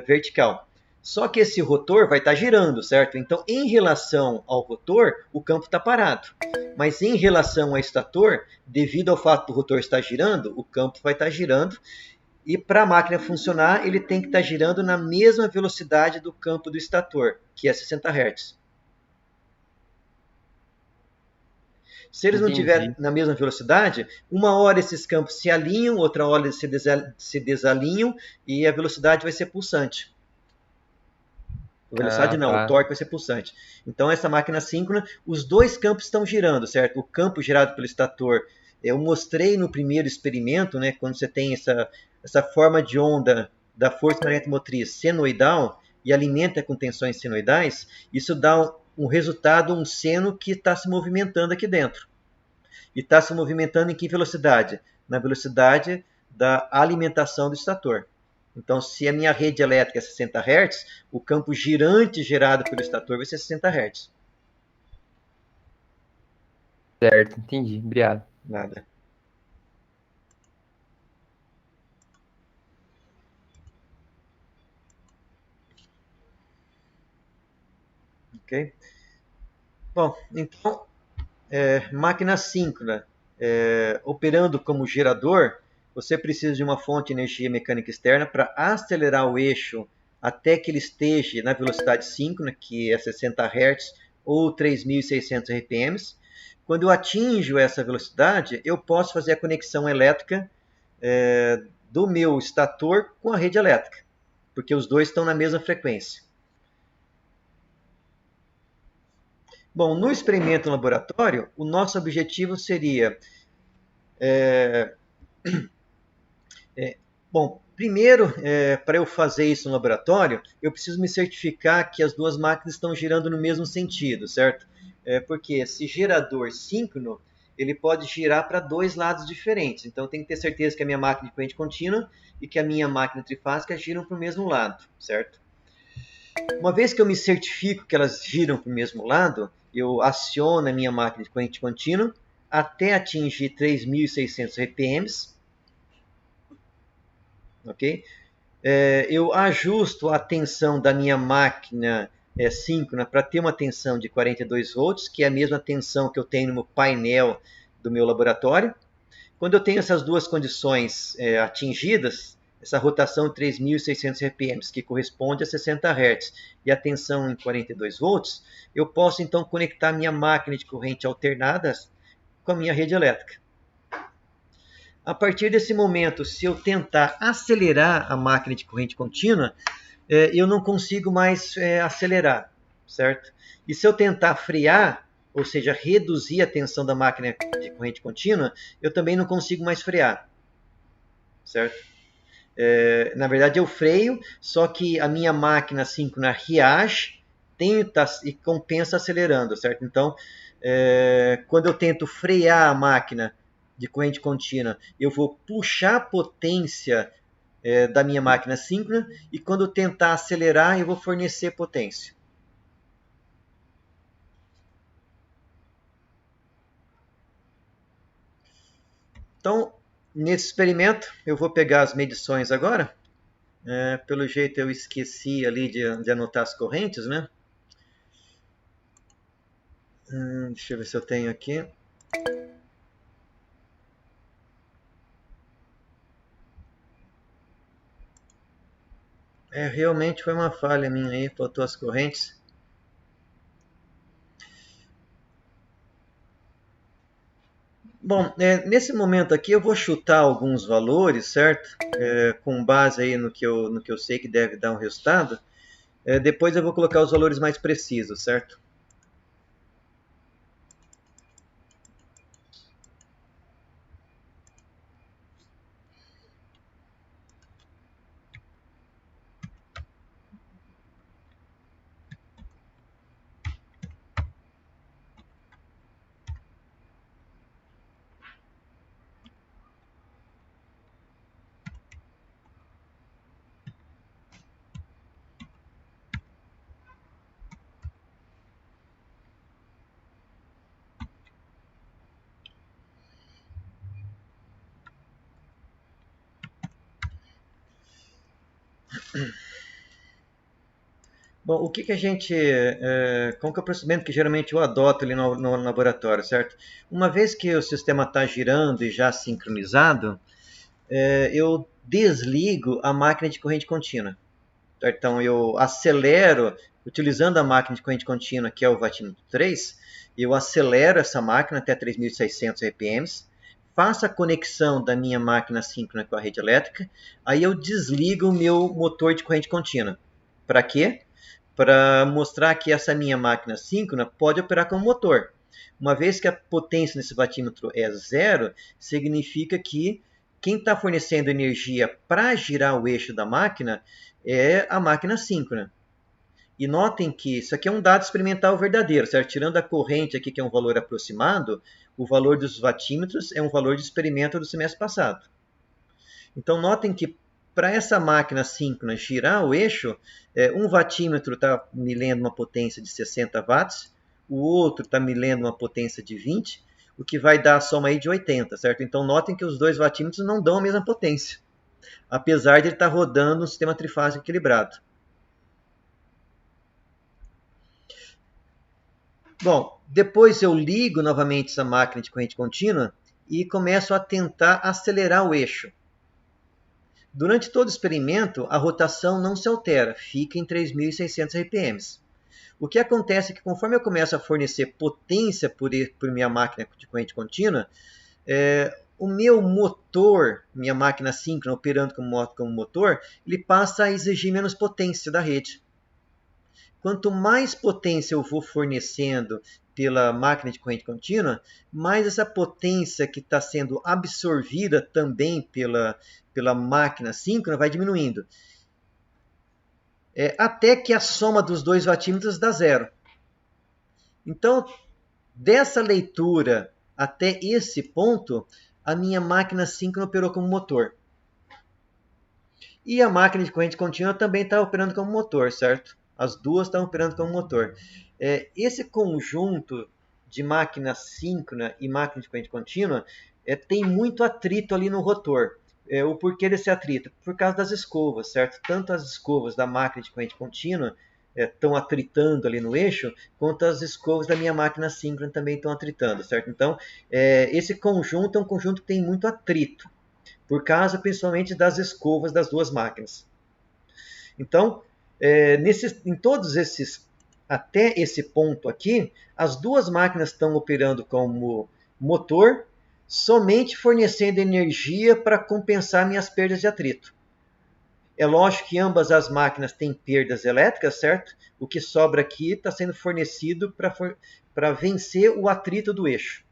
vertical. Só que esse rotor vai estar girando, certo? Então, em relação ao rotor, o campo está parado. Mas em relação ao estator, devido ao fato do rotor estar girando, o campo vai estar girando. E para a máquina funcionar, ele tem que estar girando na mesma velocidade do campo do estator, que é 60 Hz. Se eles não estiverem na mesma velocidade, uma hora esses campos se alinham, outra hora eles se desalinham e a velocidade vai ser pulsante. A velocidade não, o torque vai ser pulsante. Então, essa máquina síncrona, os dois campos estão girando, certo? O campo gerado pelo estator, eu mostrei no primeiro experimento, né, quando você tem essa forma de onda da força magnética motriz senoidal e alimenta com tensões senoidais, isso dá um resultado, um seno que está se movimentando aqui dentro. E está se movimentando em que velocidade? Na velocidade da alimentação do estator. Então, se a minha rede elétrica é 60 Hz, o campo girante gerado pelo estator vai ser 60 Hz. Certo, entendi. Obrigado. Nada. Ok? Bom, então, máquina síncrona, operando como gerador, você precisa de uma fonte de energia mecânica externa para acelerar o eixo até que ele esteja na velocidade síncrona, que é 60 Hz ou 3.600 RPMs. Quando eu atinjo essa velocidade, eu posso fazer a conexão elétrica do meu estator com a rede elétrica, porque os dois estão na mesma frequência. Bom, no experimento no laboratório, o nosso objetivo seria... bom, primeiro, para eu fazer isso no laboratório, eu preciso me certificar que as duas máquinas estão girando no mesmo sentido, certo? Porque esse gerador síncrono, ele pode girar para dois lados diferentes. Então, eu tenho que ter certeza que a minha máquina de corrente contínua e que a minha máquina trifásica giram para o mesmo lado, certo? Uma vez que eu me certifico que elas giram para o mesmo lado, eu aciono a minha máquina de corrente contínua até atingir 3.600 RPMs. Ok? Eu ajusto a tensão da minha máquina síncrona para ter uma tensão de 42 volts, que é a mesma tensão que eu tenho no painel do meu laboratório. Quando eu tenho essas duas condições atingidas, essa rotação de 3.600 RPMs, que corresponde a 60 Hz, e a tensão em 42 volts, eu posso então conectar minha máquina de corrente alternada com a minha rede elétrica. A partir desse momento, se eu tentar acelerar a máquina de corrente contínua, eu não consigo mais acelerar, certo? E se eu tentar frear, ou seja, reduzir a tensão da máquina de corrente contínua, eu também não consigo mais frear, certo? Na verdade, eu freio, só que a minha máquina síncrona reage e compensa acelerando, certo? Então, quando eu tento frear a máquina de corrente contínua, eu vou puxar a potência da minha máquina síncrona, e quando eu tentar acelerar, eu vou fornecer potência. Então, nesse experimento, eu vou pegar as medições agora. Pelo jeito eu esqueci ali de anotar as correntes, né? Deixa eu ver se eu tenho aqui. Realmente foi uma falha minha aí, faltou as correntes. Bom, nesse momento aqui eu vou chutar alguns valores, certo? Com base aí no que eu sei que deve dar um resultado. Depois eu vou colocar os valores mais precisos, certo? Bom, o que a gente, qual que é o procedimento que geralmente eu adoto ali no laboratório, certo? Uma vez que o sistema está girando e já sincronizado, eu desligo a máquina de corrente contínua. Certo? Então eu acelero, utilizando a máquina de corrente contínua, que é o watímetro 3, eu acelero essa máquina até 3.600 RPM, faço a conexão da minha máquina síncrona com a rede elétrica, aí eu desligo o meu motor de corrente contínua. Para quê? Para mostrar que essa minha máquina síncrona pode operar como motor. Uma vez que a potência nesse watímetro é zero, significa que quem está fornecendo energia para girar o eixo da máquina é a máquina síncrona. E notem que isso aqui é um dado experimental verdadeiro, certo? Tirando a corrente aqui, que é um valor aproximado, o valor dos watímetros é um valor de experimento do semestre passado. Então notem que para essa máquina síncrona girar o eixo, um watímetro está me lendo uma potência de 60 watts, o outro está me lendo uma potência de 20, o que vai dar a soma aí de 80, certo? Então notem que os dois watímetros não dão a mesma potência, apesar de ele estar rodando um sistema trifásico equilibrado. Bom, depois eu ligo novamente essa máquina de corrente contínua e começo a tentar acelerar o eixo. Durante todo o experimento, a rotação não se altera, fica em 3.600 RPM. O que acontece é que conforme eu começo a fornecer potência por minha máquina de corrente contínua, o meu motor, minha máquina síncrona operando como motor, ele passa a exigir menos potência da rede. Quanto mais potência eu vou fornecendo pela máquina de corrente contínua, mais essa potência que está sendo absorvida também pela máquina síncrona vai diminuindo. Até que a soma dos dois watímetros dá zero. Então, dessa leitura até esse ponto, a minha máquina síncrona operou como motor. E a máquina de corrente contínua também está operando como motor, certo? As duas estão operando como motor. Esse conjunto de máquina síncrona e máquina de corrente contínua tem muito atrito ali no rotor. O porquê desse atrito? Por causa das escovas, certo? Tanto as escovas da máquina de corrente contínua estão atritando ali no eixo, quanto as escovas da minha máquina síncrona também estão atritando, certo? Então, esse conjunto é um conjunto que tem muito atrito, por causa principalmente das escovas das duas máquinas. Então, em todos esses, até esse ponto aqui, as duas máquinas estão operando como motor, somente fornecendo energia para compensar minhas perdas de atrito. É lógico que ambas as máquinas têm perdas elétricas, certo? O que sobra aqui está sendo fornecido para vencer o atrito do eixo.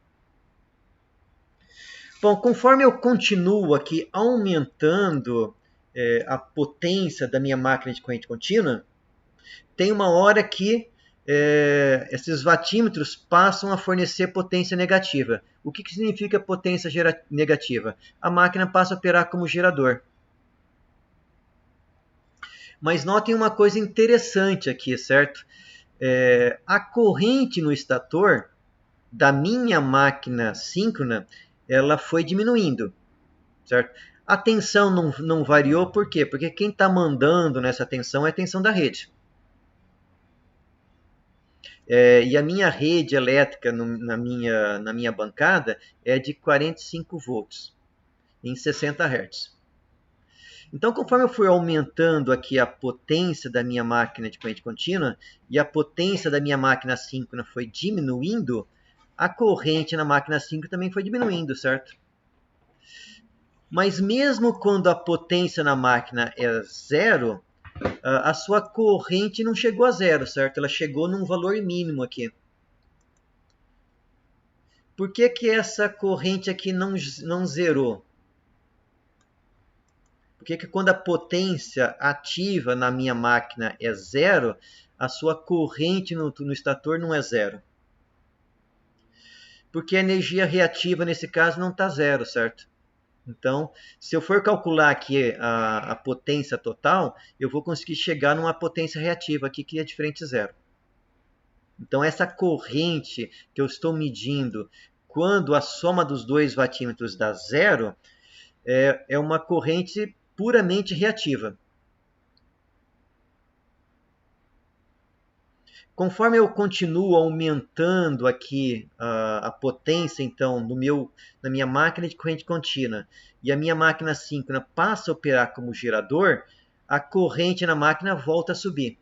Bom, conforme eu continuo aqui aumentando a potência da minha máquina de corrente contínua, tem uma hora que esses vatímetros passam a fornecer potência negativa. O que significa potência negativa? A máquina passa a operar como gerador. Mas notem uma coisa interessante aqui, certo? A corrente no estator da minha máquina síncrona, ela foi diminuindo, certo? A tensão não variou, por quê? Porque quem está mandando nessa tensão é a tensão da rede. E a minha rede elétrica na minha bancada é de 45 volts em 60 Hz. Então, conforme eu fui aumentando aqui a potência da minha máquina de corrente contínua e a potência da minha máquina síncrona foi diminuindo, a corrente na máquina síncrona também foi diminuindo, certo? Mas mesmo quando a potência na máquina é zero, a sua corrente não chegou a zero, certo? Ela chegou num valor mínimo aqui. Por que que essa corrente aqui não zerou? Porque que quando a potência ativa na minha máquina é zero, a sua corrente no estator não é zero? Porque a energia reativa nesse caso não está zero, certo? Então, se eu for calcular aqui a potência total, eu vou conseguir chegar numa potência reativa aqui que é diferente de zero. Então, essa corrente que eu estou medindo quando a soma dos dois vatímetros dá zero, é uma corrente puramente reativa. Conforme eu continuo aumentando aqui a potência, então, na minha máquina de corrente contínua e a minha máquina síncrona passa a operar como gerador, a corrente na máquina volta a subir.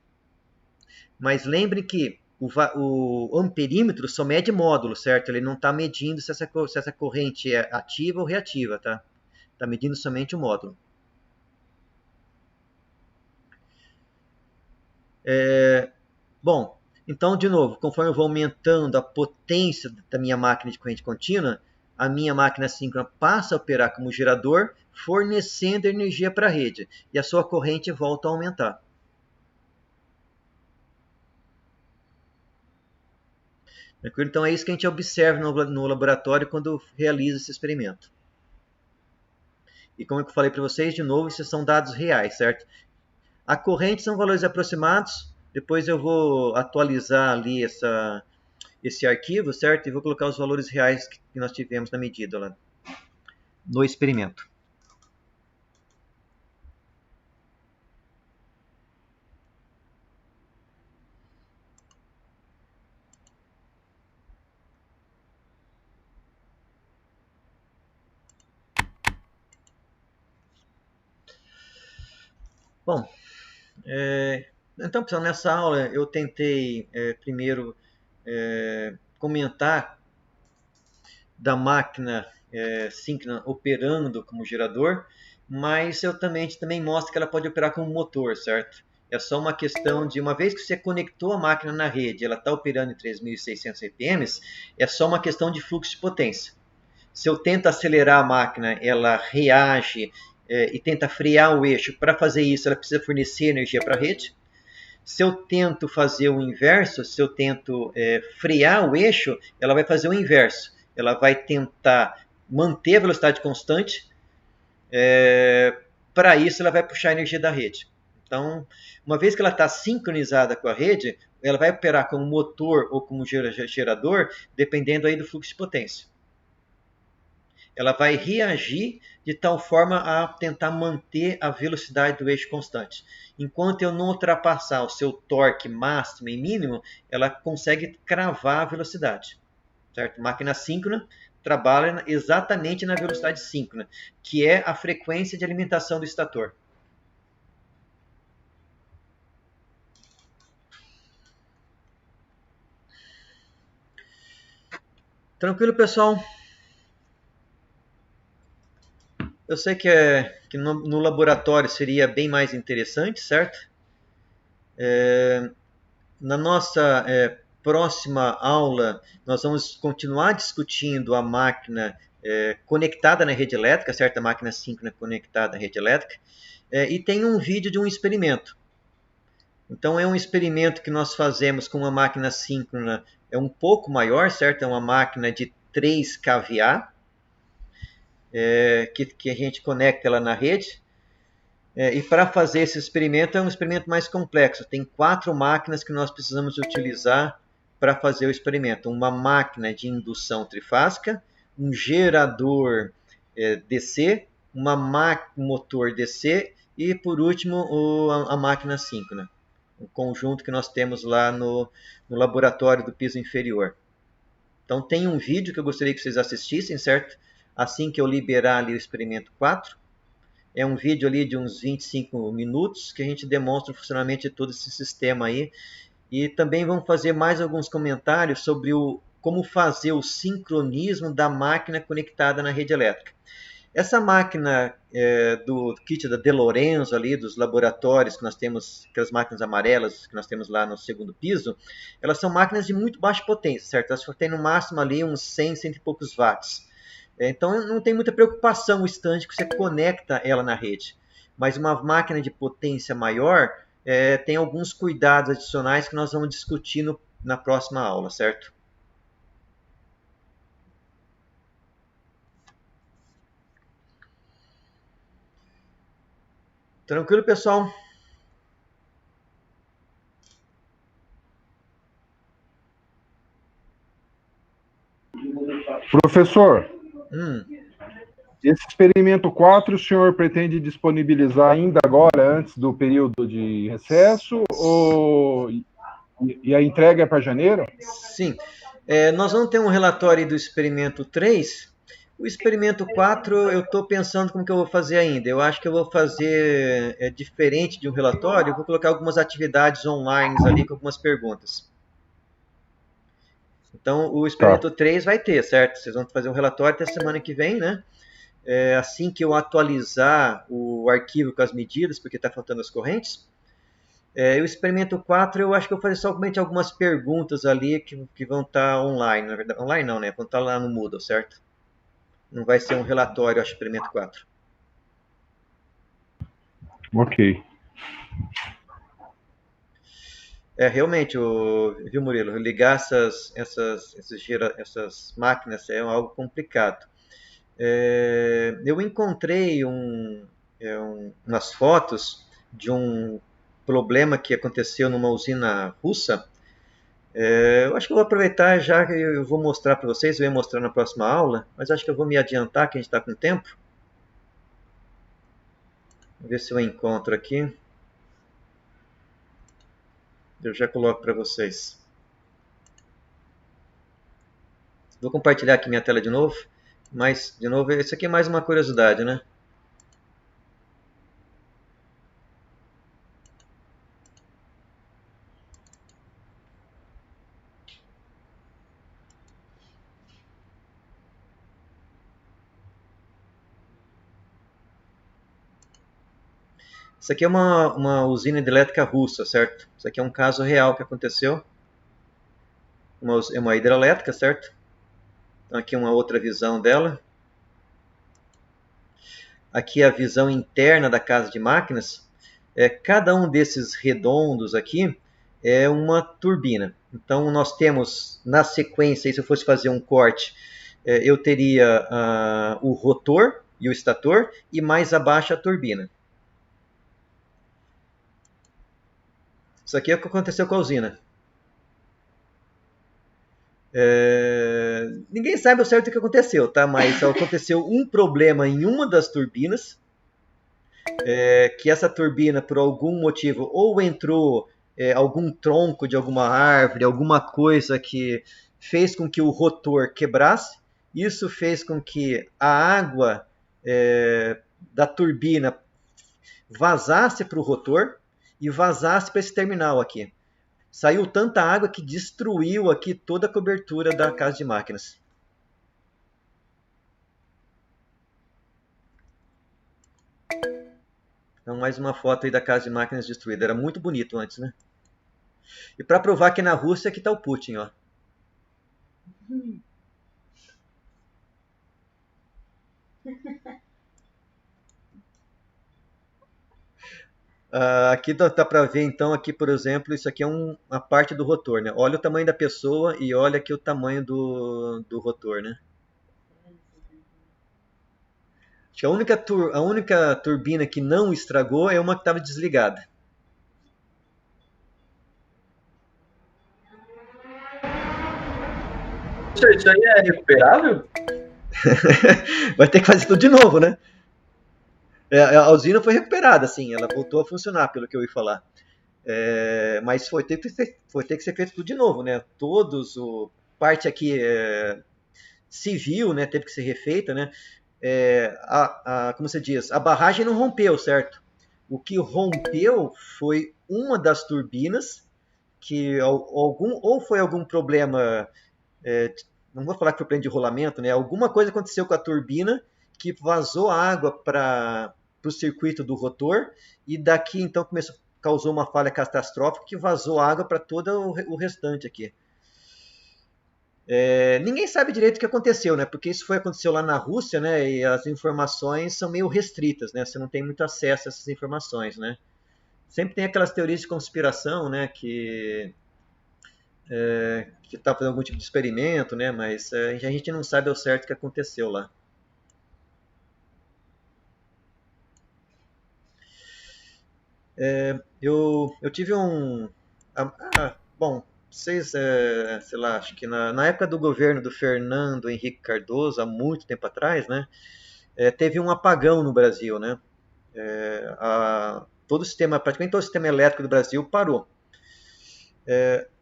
Mas lembre que o amperímetro só mede módulo, certo? Ele não está medindo se essa corrente é ativa ou reativa, tá? Está medindo somente o módulo. Bom, então, de novo, conforme eu vou aumentando a potência da minha máquina de corrente contínua, a minha máquina síncrona passa a operar como gerador, fornecendo energia para a rede, e a sua corrente volta a aumentar. Então, é isso que a gente observa no laboratório quando realiza esse experimento. E como eu falei para vocês, de novo, esses são dados reais, certo? A corrente são valores aproximados. Depois eu vou atualizar ali esse arquivo, certo? E vou colocar os valores reais que nós tivemos na medida lá no experimento. Bom, então, pessoal, nessa aula eu tentei primeiro comentar da máquina síncrona operando como gerador, mas eu também mostro que ela pode operar como motor, certo? É só uma questão de, uma vez que você conectou a máquina na rede, ela está operando em 3.600 RPM, é só uma questão de fluxo de potência. Se eu tento acelerar a máquina, ela reage e tenta frear o eixo. Para fazer isso, ela precisa fornecer energia para a rede. Se eu tento fazer o inverso, se eu tento frear o eixo, ela vai fazer o inverso. Ela vai tentar manter a velocidade constante. Para isso, ela vai puxar a energia da rede. Então, uma vez que ela está sincronizada com a rede, ela vai operar como motor ou como gerador, dependendo aí do fluxo de potência. Ela vai reagir de tal forma a tentar manter a velocidade do eixo constante. Enquanto eu não ultrapassar o seu torque máximo e mínimo, ela consegue cravar a velocidade. Certo? Máquina síncrona trabalha exatamente na velocidade síncrona, que é a frequência de alimentação do estator. Tranquilo, pessoal? Eu sei que no laboratório seria bem mais interessante, certo? Na nossa próxima aula, nós vamos continuar discutindo a máquina conectada na rede elétrica, certo? A máquina síncrona conectada à rede elétrica. E tem um vídeo de um experimento. Então é um experimento que nós fazemos com uma máquina síncrona, é um pouco maior, certo? É uma máquina de 3 kVA, que a gente conecta ela na rede. E para fazer esse experimento é um experimento mais complexo. Tem 4 máquinas que nós precisamos utilizar para fazer o experimento. Uma máquina de indução trifásica, um gerador DC, um motor DC e, por último, a máquina síncrona. Um conjunto que nós temos lá no laboratório do piso inferior. Então tem um vídeo que eu gostaria que vocês assistissem, certo? Assim que eu liberar ali o experimento 4. É um vídeo ali de uns 25 minutos que a gente demonstra o funcionamento de todo esse sistema aí. E também vamos fazer mais alguns comentários sobre como fazer o sincronismo da máquina conectada na rede elétrica. Essa máquina do kit da De Lorenzo ali, dos laboratórios que nós temos, aquelas máquinas amarelas que nós temos lá no segundo piso, elas são máquinas de muito baixa potência, certo? Elas têm no máximo ali uns 100, 100 e poucos watts. Então não tem muita preocupação o stand que você conecta ela na rede. Mas uma máquina de potência maior tem alguns cuidados adicionais que nós vamos discutir na próxima aula, certo? Tranquilo, pessoal? Professor, Hum. esse experimento 4 o senhor pretende disponibilizar ainda agora, antes do período de recesso, e a entrega é para janeiro? Sim. Nós vamos ter um relatório do experimento 3. O experimento 4, eu estou pensando como que eu vou fazer ainda. Eu acho que eu vou fazer diferente de um relatório, eu vou colocar algumas atividades online ali com algumas perguntas. Então, o experimento 3 vai ter, certo? Vocês vão fazer um relatório até semana que vem, né? Assim que eu atualizar o arquivo com as medidas, porque está faltando as correntes. O experimento 4, eu acho que eu vou fazer somente algumas perguntas ali que vão estar online. Na verdade, online não, né? Vão estar lá no Moodle, certo? Não vai ser um relatório, acho, experimento 4. Ok. Realmente, viu, Murilo? Ligar essas máquinas é algo complicado. Eu encontrei umas fotos de um problema que aconteceu numa usina russa. Eu acho que eu vou aproveitar já que eu vou mostrar para vocês, eu ia mostrar na próxima aula, mas acho que eu vou me adiantar que a gente está com tempo. Vou ver se eu encontro aqui. Eu já coloco para vocês. Vou compartilhar aqui minha tela de novo. Mas, de novo, isso aqui é mais uma curiosidade, né? Isso aqui é uma usina hidrelétrica russa, certo? Isso aqui é um caso real que aconteceu. É uma hidrelétrica, certo? Então aqui uma outra visão dela. Aqui a visão interna da casa de máquinas. Cada um desses redondos aqui é uma turbina. Então nós temos na sequência, se eu fosse fazer um corte, eu teria o rotor e o estator e mais abaixo a turbina. Isso aqui é o que aconteceu com a usina. Ninguém sabe ao certo o que aconteceu, tá? Mas aconteceu um problema em uma das turbinas, que essa turbina, por algum motivo, ou entrou algum tronco de alguma árvore, alguma coisa que fez com que o rotor quebrasse. Isso fez com que a água da turbina vazasse para o rotor e vazasse para esse terminal aqui. Saiu tanta água que destruiu aqui toda a cobertura da casa de máquinas. Então, mais uma foto aí da casa de máquinas destruída. Era muito bonito antes, né? E para provar que na Rússia aqui está o Putin, ó. Aqui dá para ver, então, aqui, por exemplo, isso aqui é uma parte do rotor, né? Olha o tamanho da pessoa e olha aqui o tamanho do rotor, né? Acho que a única turbina que não estragou é uma que estava desligada. Isso aí é recuperável? Vai ter que fazer tudo de novo, né? A usina foi recuperada, sim, ela voltou a funcionar, pelo que eu ouvi falar. Mas foi ter que ser feito tudo de novo, né? Parte aqui civil, né? Teve que ser refeita, né? Como você diz, a barragem não rompeu, certo? O que rompeu foi uma das turbinas que ou foi algum problema, não vou falar que foi problema de rolamento, né? Alguma coisa aconteceu com a turbina que vazou água para o circuito do rotor e daqui então causou uma falha catastrófica que vazou água para todo o restante aqui. Ninguém sabe direito o que aconteceu, né? Porque isso aconteceu lá na Rússia, né? E as informações são meio restritas, né? Você não tem muito acesso a essas informações, né? Sempre tem aquelas teorias de conspiração, né? Que está fazendo algum tipo de experimento, né? Mas a gente não sabe ao certo o que aconteceu lá. Eu tive bom, vocês, sei lá, acho que na época do governo do Fernando Henrique Cardoso, há muito tempo atrás, né? Teve um apagão no Brasil, né? Praticamente todo o sistema elétrico do Brasil parou.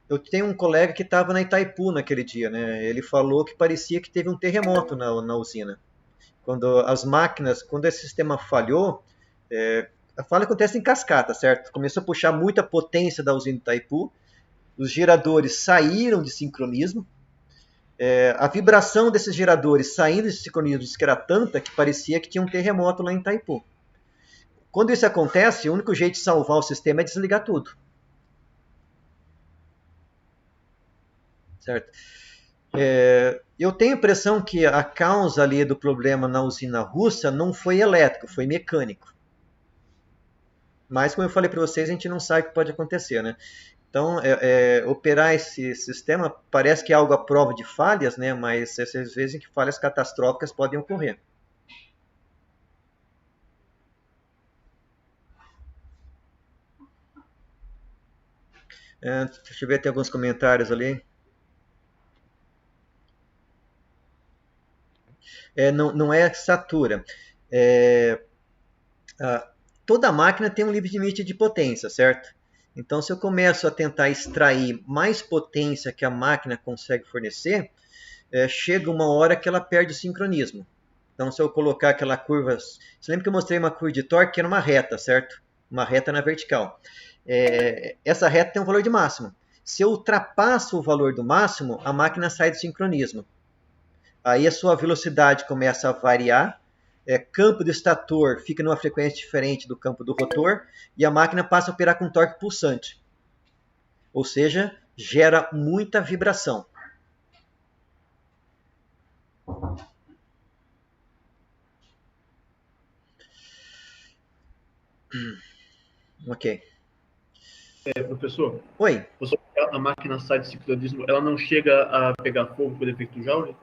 Eu tenho um colega que estava na Itaipu naquele dia, né? Ele falou que parecia que teve um terremoto na usina. Quando esse sistema falhou, a falha acontece em cascata, certo? Começou a puxar muita potência da usina de Itaipu, os geradores saíram de sincronismo, a vibração desses geradores saindo de sincronismo disse que era tanta que parecia que tinha um terremoto lá em Itaipu. Quando isso acontece, o único jeito de salvar o sistema é desligar tudo. Certo? Eu tenho a impressão que a causa ali do problema na usina russa não foi elétrico, foi mecânico. Mas, como eu falei para vocês, a gente não sabe o que pode acontecer, né? Então, operar esse sistema parece que é algo à prova de falhas, né? Mas vocês veem que falhas catastróficas podem ocorrer. Deixa eu ver, tem alguns comentários ali. Não é satura. Toda máquina tem um limite de potência, certo? Então, se eu começo a tentar extrair mais potência que a máquina consegue fornecer, chega uma hora que ela perde o sincronismo. Então, se eu colocar aquela curva... Você lembra que eu mostrei uma curva de torque que era uma reta, certo? Uma reta na vertical. Essa reta tem um valor de máximo. Se eu ultrapasso o valor do máximo, a máquina sai do sincronismo. Aí a sua velocidade começa a variar, campo do estator fica numa frequência diferente do campo do rotor e a máquina passa a operar com torque pulsante. Ou seja, gera muita vibração. Ok. Professor, Oi. A máquina sai de sincronismo, ela não chega a pegar fogo por efeito Joule?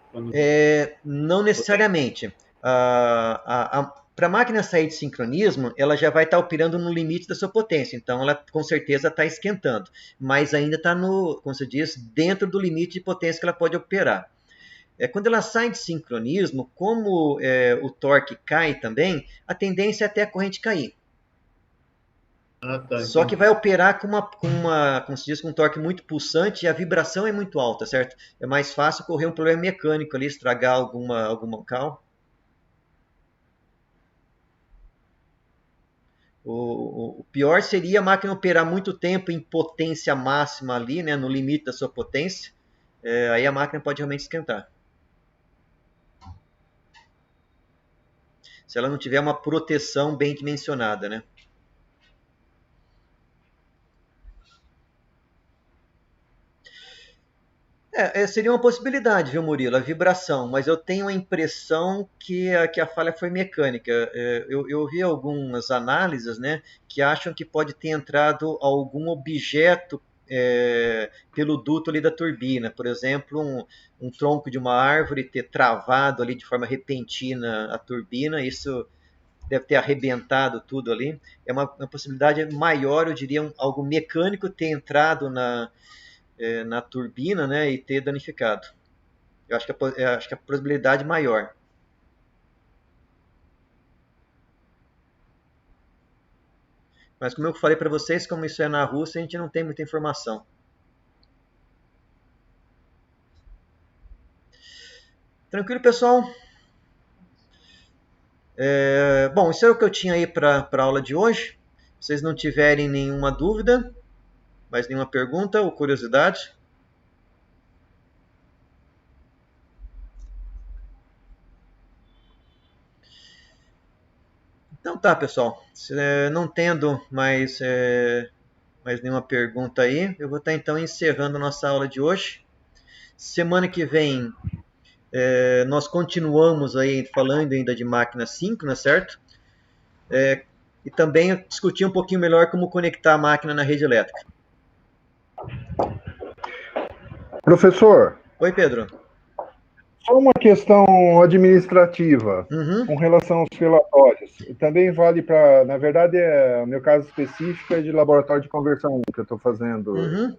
Não necessariamente. Para a máquina sair de sincronismo, ela já vai estar operando no limite da sua potência. Então, ela com certeza está esquentando. Mas ainda está, como se diz, dentro do limite de potência que ela pode operar. Quando ela sai de sincronismo, como o torque cai também, a tendência é até a corrente cair. Tá, só que vai operar como se diz, com um torque muito pulsante e a vibração é muito alta, certo? É mais fácil ocorrer um problema mecânico ali, estragar alguma cal. O pior seria a máquina operar muito tempo em potência máxima ali, né, no limite da sua potência. Aí a máquina pode realmente esquentar. Se ela não tiver uma proteção bem dimensionada, né? Seria uma possibilidade, viu, Murilo? A vibração, mas eu tenho a impressão que a falha foi mecânica. Eu vi algumas análises, né, que acham que pode ter entrado algum objeto pelo duto ali da turbina, por exemplo, um tronco de uma árvore ter travado ali de forma repentina a turbina, isso deve ter arrebentado tudo ali. É uma possibilidade maior, eu diria, algo mecânico ter entrado na turbina, né, e ter danificado. Eu acho que a probabilidade é maior. Mas como eu falei para vocês, como isso é na Rússia, a gente não tem muita informação. Tranquilo, pessoal? Bom, isso é o que eu tinha aí para a aula de hoje. Se vocês não tiverem nenhuma dúvida, mais nenhuma pergunta ou curiosidade? Então tá, pessoal. Não tendo mais nenhuma pergunta aí, eu vou estar então encerrando a nossa aula de hoje. Semana que vem nós continuamos aí falando ainda de máquina síncrona, certo? E também discutir um pouquinho melhor como conectar a máquina na rede elétrica. Professor, Oi, Pedro. só uma questão administrativa Uhum, com relação aos relatórios. Também vale para, na verdade, o meu caso específico é de laboratório de conversão que eu estou fazendo uhum,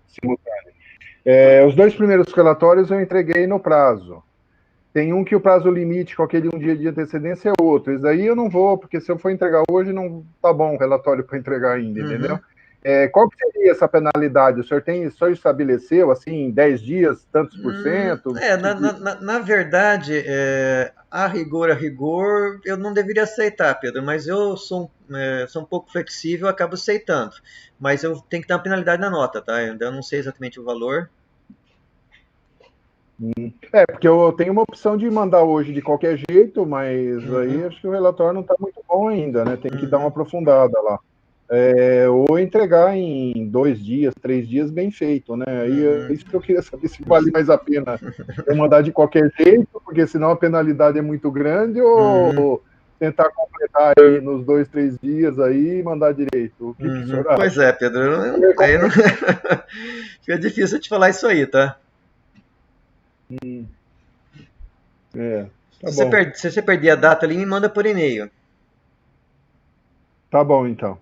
simultâneo. Os 2 primeiros relatórios eu entreguei no prazo. Tem um que o prazo limite com aquele 1 dia de antecedência é outro. Esse daí eu não vou, porque se eu for entregar hoje, não tá bom o relatório para entregar ainda, entendeu? uhum. Qual que seria essa penalidade? O senhor estabeleceu, assim, 10 dias, tantos por cento? Na verdade, a rigor, eu não deveria aceitar, Pedro, mas eu sou um pouco flexível, acabo aceitando. Mas eu tenho que dar uma penalidade na nota, tá? Eu ainda não sei exatamente o valor. Porque eu tenho uma opção de mandar hoje de qualquer jeito, mas aí Uhum, acho que o relatório não está muito bom ainda, né? Tem que dar uma uhum, aprofundada lá. Ou entregar em 2 dias, 3 dias, bem feito, né? Aí é uhum, isso que eu queria saber se vale mais a pena eu mandar de qualquer jeito, porque senão a penalidade é muito grande, uhum, ou tentar completar aí nos 2, 3 dias aí e mandar direito. O que o uhum. senhor Pois acha? é, Pedro, aí não... fica difícil te falar isso aí, tá? Tá bom. Se você perder a data ali, me manda por e-mail. Tá bom, então.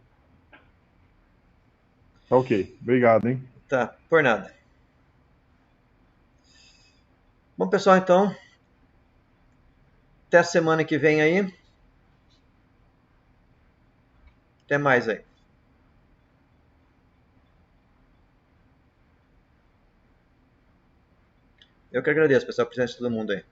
Tá ok. Obrigado, hein? Tá, por nada. Bom, pessoal, então, até a semana que vem aí. Até mais aí. Eu que agradeço, pessoal, a presença de todo mundo aí.